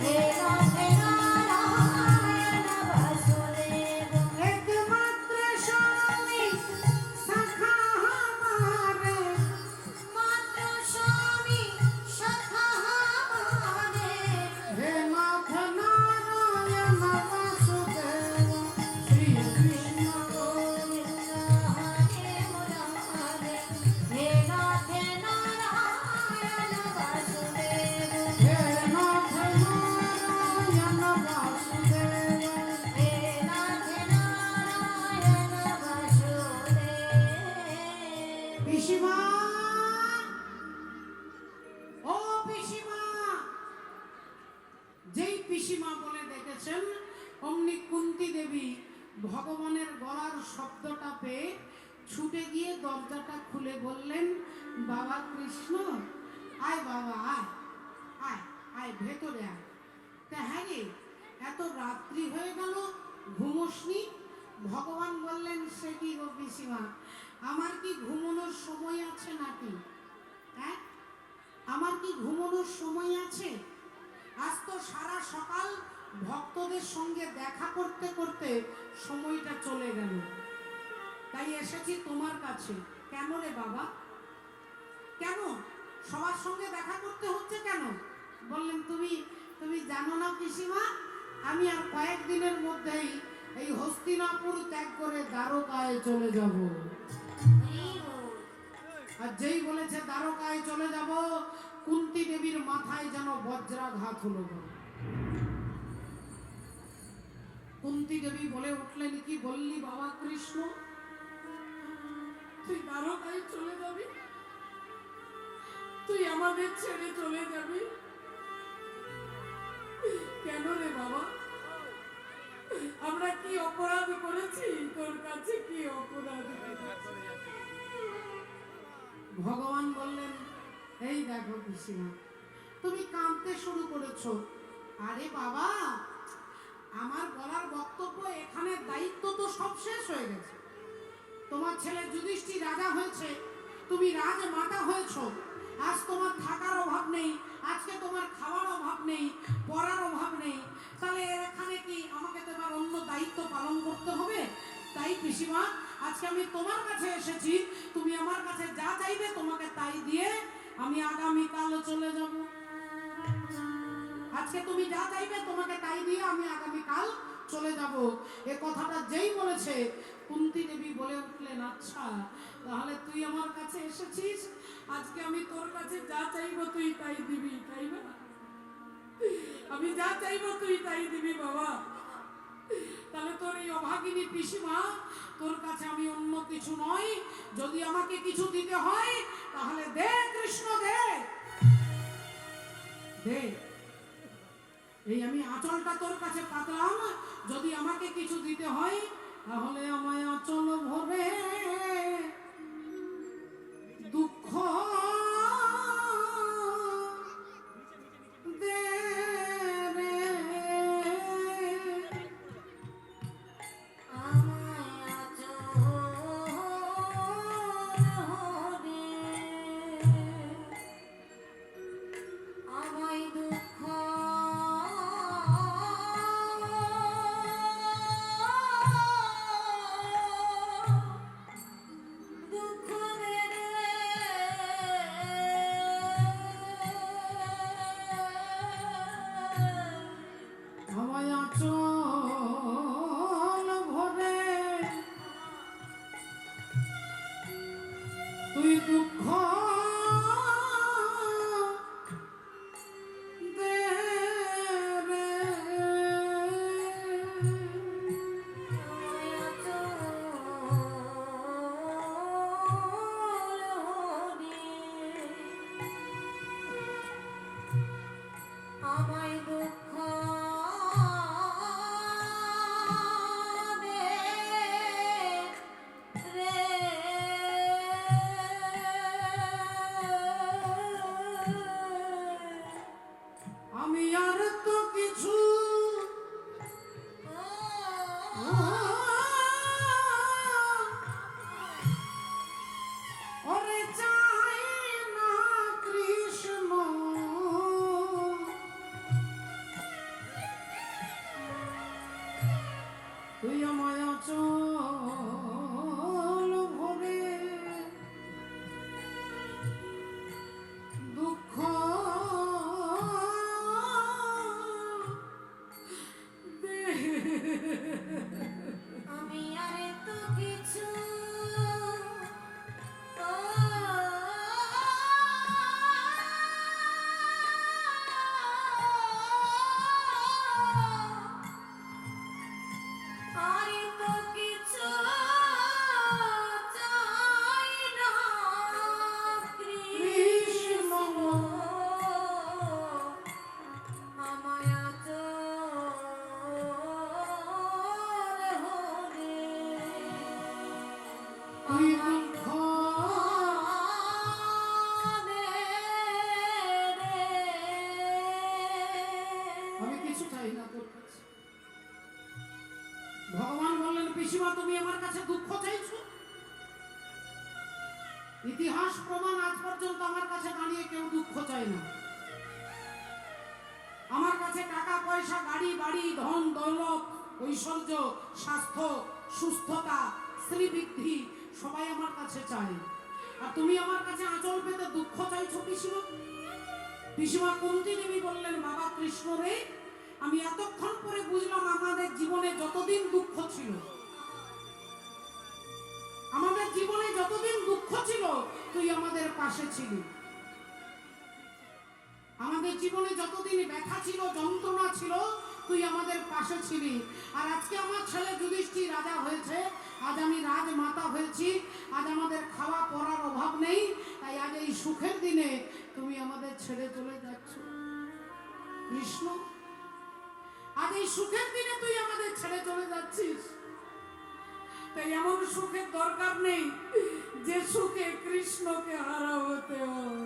Speaker 2: হে নাথ নারায়ণ বাসুদেব।
Speaker 1: একমাত্র স্বামী সখা हमारे,
Speaker 2: মাত্র স্বামী সখা আমারে,
Speaker 1: हे नाथ नारायण वासुदेव। श्री कृष्ण
Speaker 2: গোবিন্দ হরে মুরারে, হে নাথ নারায়ণ বাসুদেব,
Speaker 1: हे नाथ नारायण वासुदेव।
Speaker 2: হে নাথ নারায়ণ বাসুদেব।
Speaker 1: পিসিমা, ও পিসিমা, যেই পিসিমা বলে ডেকেছেন, অমনি কুন্তি দেবী ভগবানের গলার শব্দটা পেয়ে ছুটে গিয়ে দরজাটা খুলে বললেন, বাবা কৃষ্ণ, আয় বাবা, আয় আয় আয়, ভেতরে আয়। তা হ্যাঁ রে, এত রাত্রি হয়ে গেল, ঘুমোসনি? ভগবান বললেন, সে কি গো পিসিমা, আমার কি ঘুমানোর সময় আছে নাকি? হ্যাঁ, আমার কি ঘুমানোর সময় আছে? আজ তো সারা সকাল ভক্তদের সঙ্গে দেখা করতে করতে সময়টা চলে গেল, তাই এসেছি তোমার কাছে। কেন রে বাবা, কেন সবার সঙ্গে দেখা করতে হচ্ছে কেন? বললেন, তুমি জানো না পিসিমা, আমি আর কয়েকদিনের মধ্যেই এই হস্তিনাপুর ত্যাগ করে দ্বারকায় চলে যাব। আর যেই বলেছে দ্বারকায় চলে যাব, মাথায় যেন বজ্রাঘাত হলো। কুন্তী দেবী বলে উঠলেন, কি বললি বাবা কৃষ্ণ? তুই দ্বারকায় চলে যাবি? তুই আমাদের ছেড়ে চলে যাবি? কেন রে বাবা? আমরা কি অপরাধ করেছি তোর কাছে? কি অপরাধ করেছি? ভগবান বললেন, এই দেখো পিসিমা, তুমি কাঁদতে শুরু করেছো। আরে বাবা, আমার বলার বক্তব্য এখানে, দায়িত্ব তো সব শেষ হয়ে গেছে। তোমার ছেলে যুধিষ্ঠির রাজা হয়েছে, তুমি রাজমাতা হয়েছো। আজ তোমার থাকার অভাব নেই, আজকে তোমার খাওয়ার অভাব নেই, পড়ার অভাব নেই। তাহলে এখানে কি আমাকে তোমার অন্য দায়িত্ব পালন করতে হবে? তাই পিসিমা, আজকে আমি তোমার কাছে এসেছি। তুমি আমার কাছে যা চাইবে তোমাকে তাই দিয়ে আমি আগামীকাল চলে যাব। আজকে তুমি যা চাইবে তোমাকে তাই দিয়ে আমি আগামীকাল চলে যাব। এ কথাটা যেই বলেছে, কুন্তী দেবী বলে উঠলেন, আচ্ছা তাহলে তুই আমার কাছে এসেছিস, আজকে আমি তোর কাছে যা চাইবো তুই তাই দিবি, তাই না? আমি যা চাইবো তুই তাই দিবি বাবা। তাহলে তোর এই অভাগিনী পিসিমা, তোর কাছে আমি অন্য কিছু নয়। যদি আমাকে কিছু দিতে হয় তাহলে দে কৃষ্ণ, দে দে। এই আমি আঁচলটা তোর কাছে পাতলাম, যদি আমাকে কিছু দিতে হয় তাহলে আমায় আঁচল ভরে দুঃখ দে রে।
Speaker 2: আমায় আচল ভরে আমায় দুঃখ দুঃখ দে
Speaker 1: আমায় আঁচল ভরে তুই দুঃখ দে রে।
Speaker 2: আমায় আচল ভরে আমায় দুঃখ দে রে।
Speaker 1: আমি আর তো কিছু ওরে চাই না কৃষ্ণ, তুই আমায় আঁচল ভরে দুঃখ দে।
Speaker 2: আমি আর তো কিছু আর তো কিছু চাই না কৃষ্ণ, আমায় আচল ভরে
Speaker 1: তুই দুঃখ আমি কিছু চাই না তোর কাছে। ভগবান বললেন, পিসিমা তুমি আমার কাছে দুঃখ চাইছো? ইতিহাস প্রমাণ, আজ পর্যন্ত আমার কাছে দাঁড়িয়ে কেউ দুঃখ চায় না। আমার কাছে টাকা পয়সা, গাড়ি বাড়ি, ধন দৌলত, ঐশ্বর্য, স্বাস্থ্য, সুস্থতা, শ্রীবৃদ্ধি সবাই আমার কাছে চায়। আর তুমি আমার কাছে আঁচল পেতে দুঃখ চাইছো পিসিমা? পিসিমা কুন্তী দেবী বললেন, বাবা কৃষ্ণ রে, আমি এতক্ষণ পরে বুঝলাম আমাদের জীবনে যতদিন দুঃখ ছিল, আমাদের জীবনে যতদিন দুঃখ ছিল তুই আমাদের পাশে ছিলি। আমাদের আমাদের জীবনে যতদিন ব্যথা ছিল, যন্ত্রণা ছিল, তুই আমাদের পাশে ছিলি। আর আজকে আমার ছেলে যুধিষ্ঠির রাজা হয়েছে, আজ আমি রাজমাতা হয়েছি, আজ আমাদের খাওয়া পরার অভাব নেই, তাই আজ এই সুখের দিনে তুমি আমাদের ছেড়ে চলে যাচ্ছ কৃষ্ণ। আজ এই সুখের দিনে তুই আমাদের ছেড়ে চলে যাচ্ছিস। তাই এমন সুখের দরকার নেই যে সুখে কৃষ্ণকে হারা হতে হয়।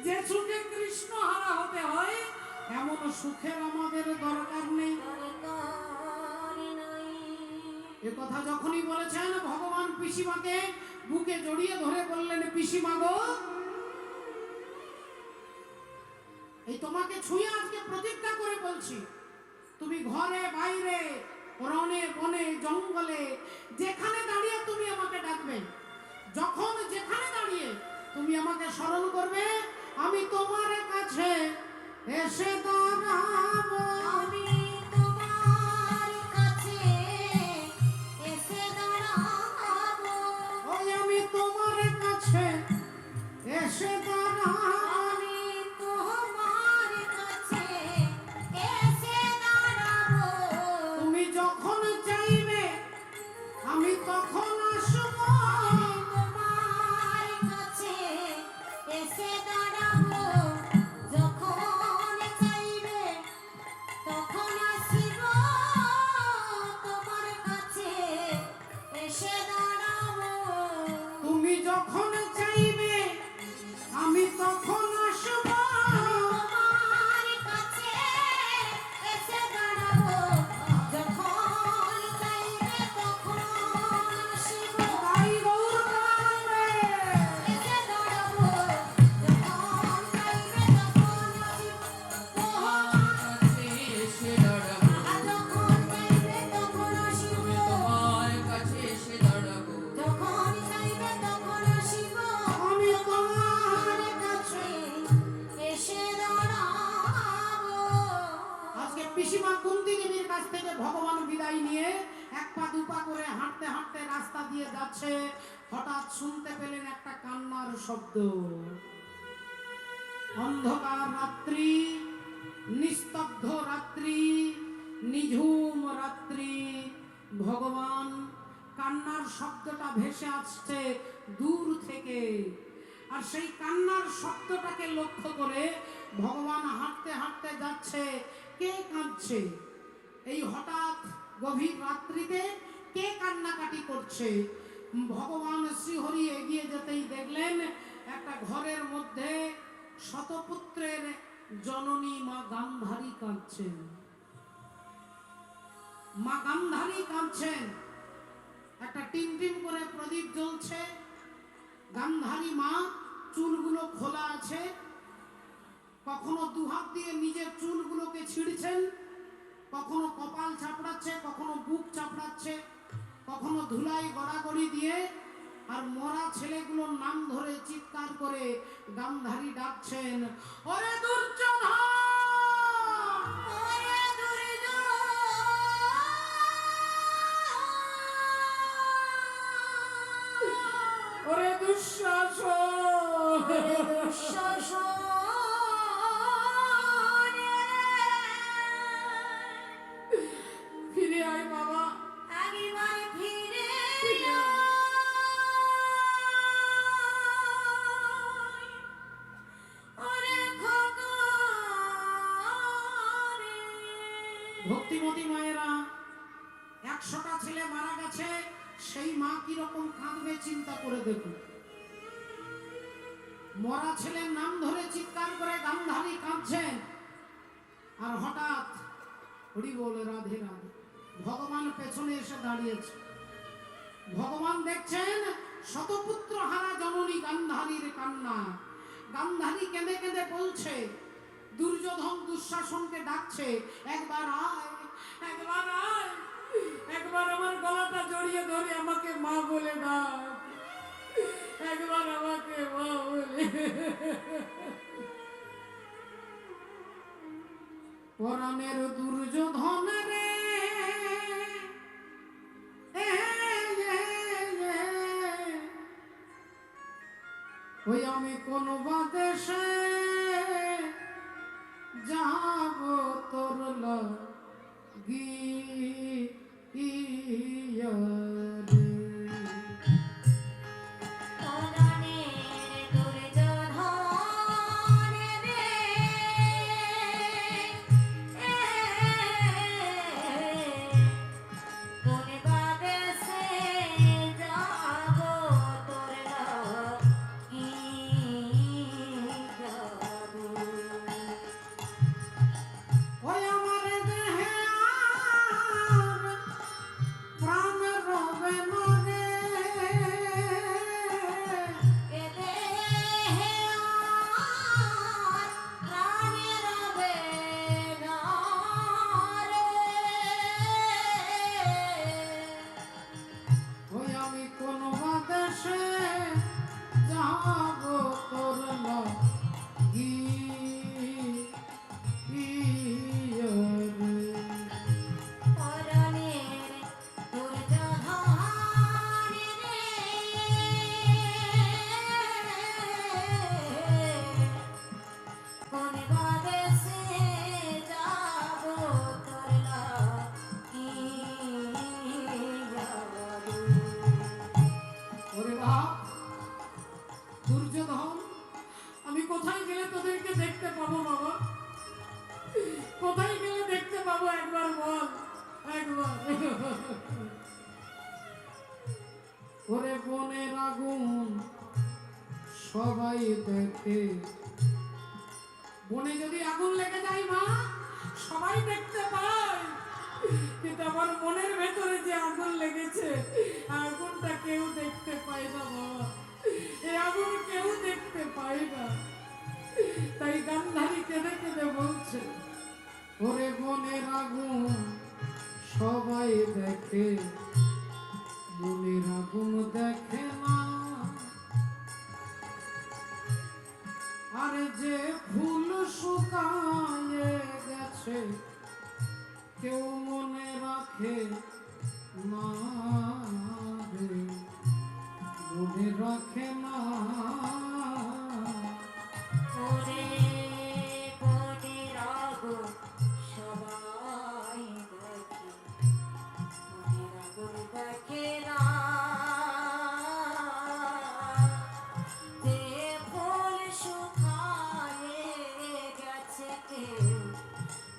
Speaker 1: যে সুখে কৃষ্ণ হারা হতে হয় এমন সুখের আমাদের দরকার নেই। এ কথা যখনই বলেছেন ভগবান পিসিমাকে বুকে জড়িয়ে ধরে বললেন, পিসিমা গো, এই তোমাকে ছুঁয়ে আজকে প্রতিজ্ঞা করে বলছি, তুমি ঘরে বাইরে রণে বনে জঙ্গলে যেখানে দাঁড়িয়ে তুমি আমাকে ডাকবে, যখন যেখানে দাঁড়িয়ে তুমি আমাকে স্মরণ করবে, আমি তোমার কাছে এসে দাঁড়াবো।
Speaker 2: আমি তোমার কাছে এসে দাঁড়াবো।
Speaker 1: ওই আমি তোমার কাছে এসে দাঁড়াবো।
Speaker 2: আমি তোমার কাছে এসে দাঁড়াবো।
Speaker 1: তুমি যখন চাইবে আমি তখন আসবো।
Speaker 2: তোমার কাছে এসে দাঁড়াবো। যখন চাইবে তখন আসিব। তোমার কাছে এসে দাঁড়াবো।
Speaker 1: তুমি যখন চাইবে আমি তখন আসবো।
Speaker 2: তোমার কাছে এসে দাঁড়াবো। যখন চাইবে তখন আসিব।
Speaker 1: তাই গৌর নামে
Speaker 2: এসে দাঁড়াবো। যখন চাইবে তখন আসিব।
Speaker 3: তোমার কাছে এসে দাঁড়াবো,
Speaker 2: যখন চাইবে তখন আসিব।
Speaker 3: তোমার কাছে এসে দাঁড়াবো,
Speaker 2: যখন চাইবে তখন আসিব।
Speaker 1: আমি তোমার
Speaker 2: তোমার কাছে এসে দাঁড়াবো।
Speaker 1: আজকে পিসিমা কুন্তি দেবীর কাছ থেকে ভগবান বিদায় নিয়ে এক পা দুপা করে হাঁটতে হাঁটতে রাস্তা দিয়ে যাচ্ছে, হঠাৎ শুনতে পেলেন একটা কান্নার শব্দ। অন্ধকার রাত্রি, নিস্তব্ধ রাত্রি, নিঝুম রাত্রি, ভগবান কান্নার শব্দটা ভেসে আসছে দূর থেকে। আর সেই কান্নার শব্দটাকে লক্ষ্য করে ভগবান হাঁটতে হাঁটতে যাচ্ছে। কে কাঁদছে এই হঠাৎ গভীর রাত্রিতে? কে কান্নাকাটি করছে? ভগবান শ্রীহরি এগিয়ে যেতেই দেখলেন একটা ঘরের মধ্যে শতপুত্রের জননী মা গান্ধারী কাঁদছেন। মা গান্ধারী কাঁদছেন, একটা টিম টিম করে প্রদীপ জ্বলছে। গান্ধারী মা, চুলগুলো খোলা আছে, কখনো দুহাত দিয়ে নিজের চুলগুলোকে ছিঁড়ছেন, কখনো কপাল চাপড়াচ্ছে, কখনো বুক চাপড়াচ্ছে, কখনো ধুলাই গড়াগড়ি দিয়ে, আর মরা ছেলেগুলোর নাম ধরে চিৎকার করে গান্ধারী ডাকছেন, ওরে দুর্যোধন,
Speaker 2: ওরে দুর্যোধন,
Speaker 1: ওরে দুঃশাসন,
Speaker 2: ওরে দুঃশাসন,
Speaker 1: ফিরে আয় বাবা,
Speaker 2: একবার ফিরে
Speaker 1: ফিরে আয়।
Speaker 2: আয়। ওরে খোকা রে।
Speaker 1: ভক্তিমতী মায়েরা, 100টা ছেলে মারা গেছে, সেই মা কিরকম কাঁদবে চিন্তা করে দেখুন। মরা ছেলের নাম ধরে চিৎকার করে গান্ধারী কাঁদছেন, আর হঠাৎ হরি বলে রাধে রাধে, ভগবান পেছনে এসে দাঁড়িয়েছে। ভগবান দেখছেন শতপুত্র হারা জননী গান্ধারীর কান্না। গান্ধারী কেঁদে কেঁদে বলছে, দুর্যোধন দুঃশাসনকে ডাকছে, একবার আয়, একবার আয়, একবার আমার গলাটা জড়িয়ে ধরে আমাকে মা বলে ডাক, একবার আমাকে মা বলে। পরাণের দুর্যোধন রে, ওই আমি কোন বাদেশে যাব তোর লাগিয়া রে।
Speaker 2: পরাণের দুর্যোধন রে, কোন বাদেশে যাব তোর লাগিয়া রে।
Speaker 1: ওই আমার দেহে আর প্রাণ রবে মরে,
Speaker 2: এ দেহে আর প্রাণে রবে না রে।
Speaker 1: ওই আমি কোন বাদেশে যাব তোর লাগিয়া রে।
Speaker 2: পরাণের দুর্যোধন রে, কোন বাদেশে যাব তোর লাগিয়া রে।
Speaker 1: ওরে বাপ দুর্যোধন, আমি কোথায় গেলে তোদেরকে দেখতে পাবো বাবা? কোথায় গেলে দেখতে পাবো একবার বল, একবার। ওরে বনের আগুন সবাই দেখে, বনে যদি আগুন লেগে যায় মা, সবাই দেখতে পায়, কিন্তু আমার মনের ভেতরে যে আগুন লেগেছে, আগুনটা কেউ দেখতে পায় না বাবা। এই আগুন কেউ দেখতে পায় না। তাই গান্ধারী কেঁদে কেঁদে বলছে, ওরে বনের আগুন সবাই দেখে, বনের আগুন দেখে না। আরে যে ফুল শুকায়ে গেছে কেউ মনে রাখে না রে, মনে রাখে না।
Speaker 2: ওরে বনের আগুন সবাই দেখে, বনের আগুন দেখে না। যে ফুল শুকায়ে গেছে কেউ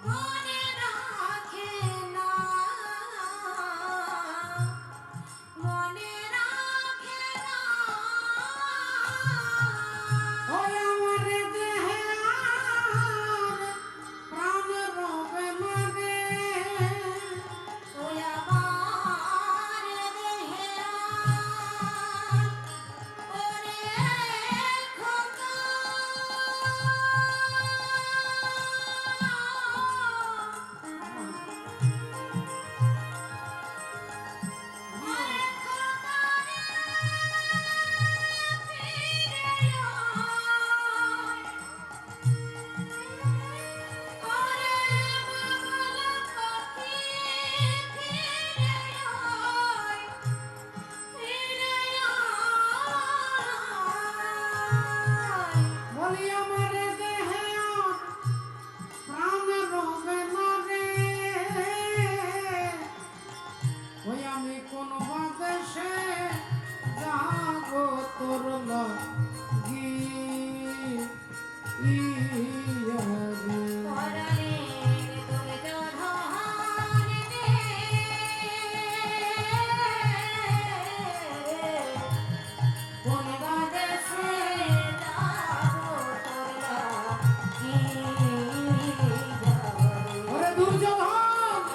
Speaker 2: মনে রাখে না, মনে রাখে না।
Speaker 1: ওই আমার দেহে আর প্রাণ রবে মরে,
Speaker 2: ওই আমার দেহে আর ওরে খোকা, ওরে খোকা রে, ফিরে আয়। ওরে বাবলা পাখি, ফিরে আয়, ফিরে আয়।
Speaker 1: বলি আমার দেহে আর প্রাণ রবে মরে। ওই আমি কোন বাদেশে যাব তোর লাগিয়া রে।
Speaker 2: পরাণের দুর্যোধন রে, কোন বাদেশে যাব তোর লাগিয়া রে।
Speaker 1: ওরে দুর্যোধন,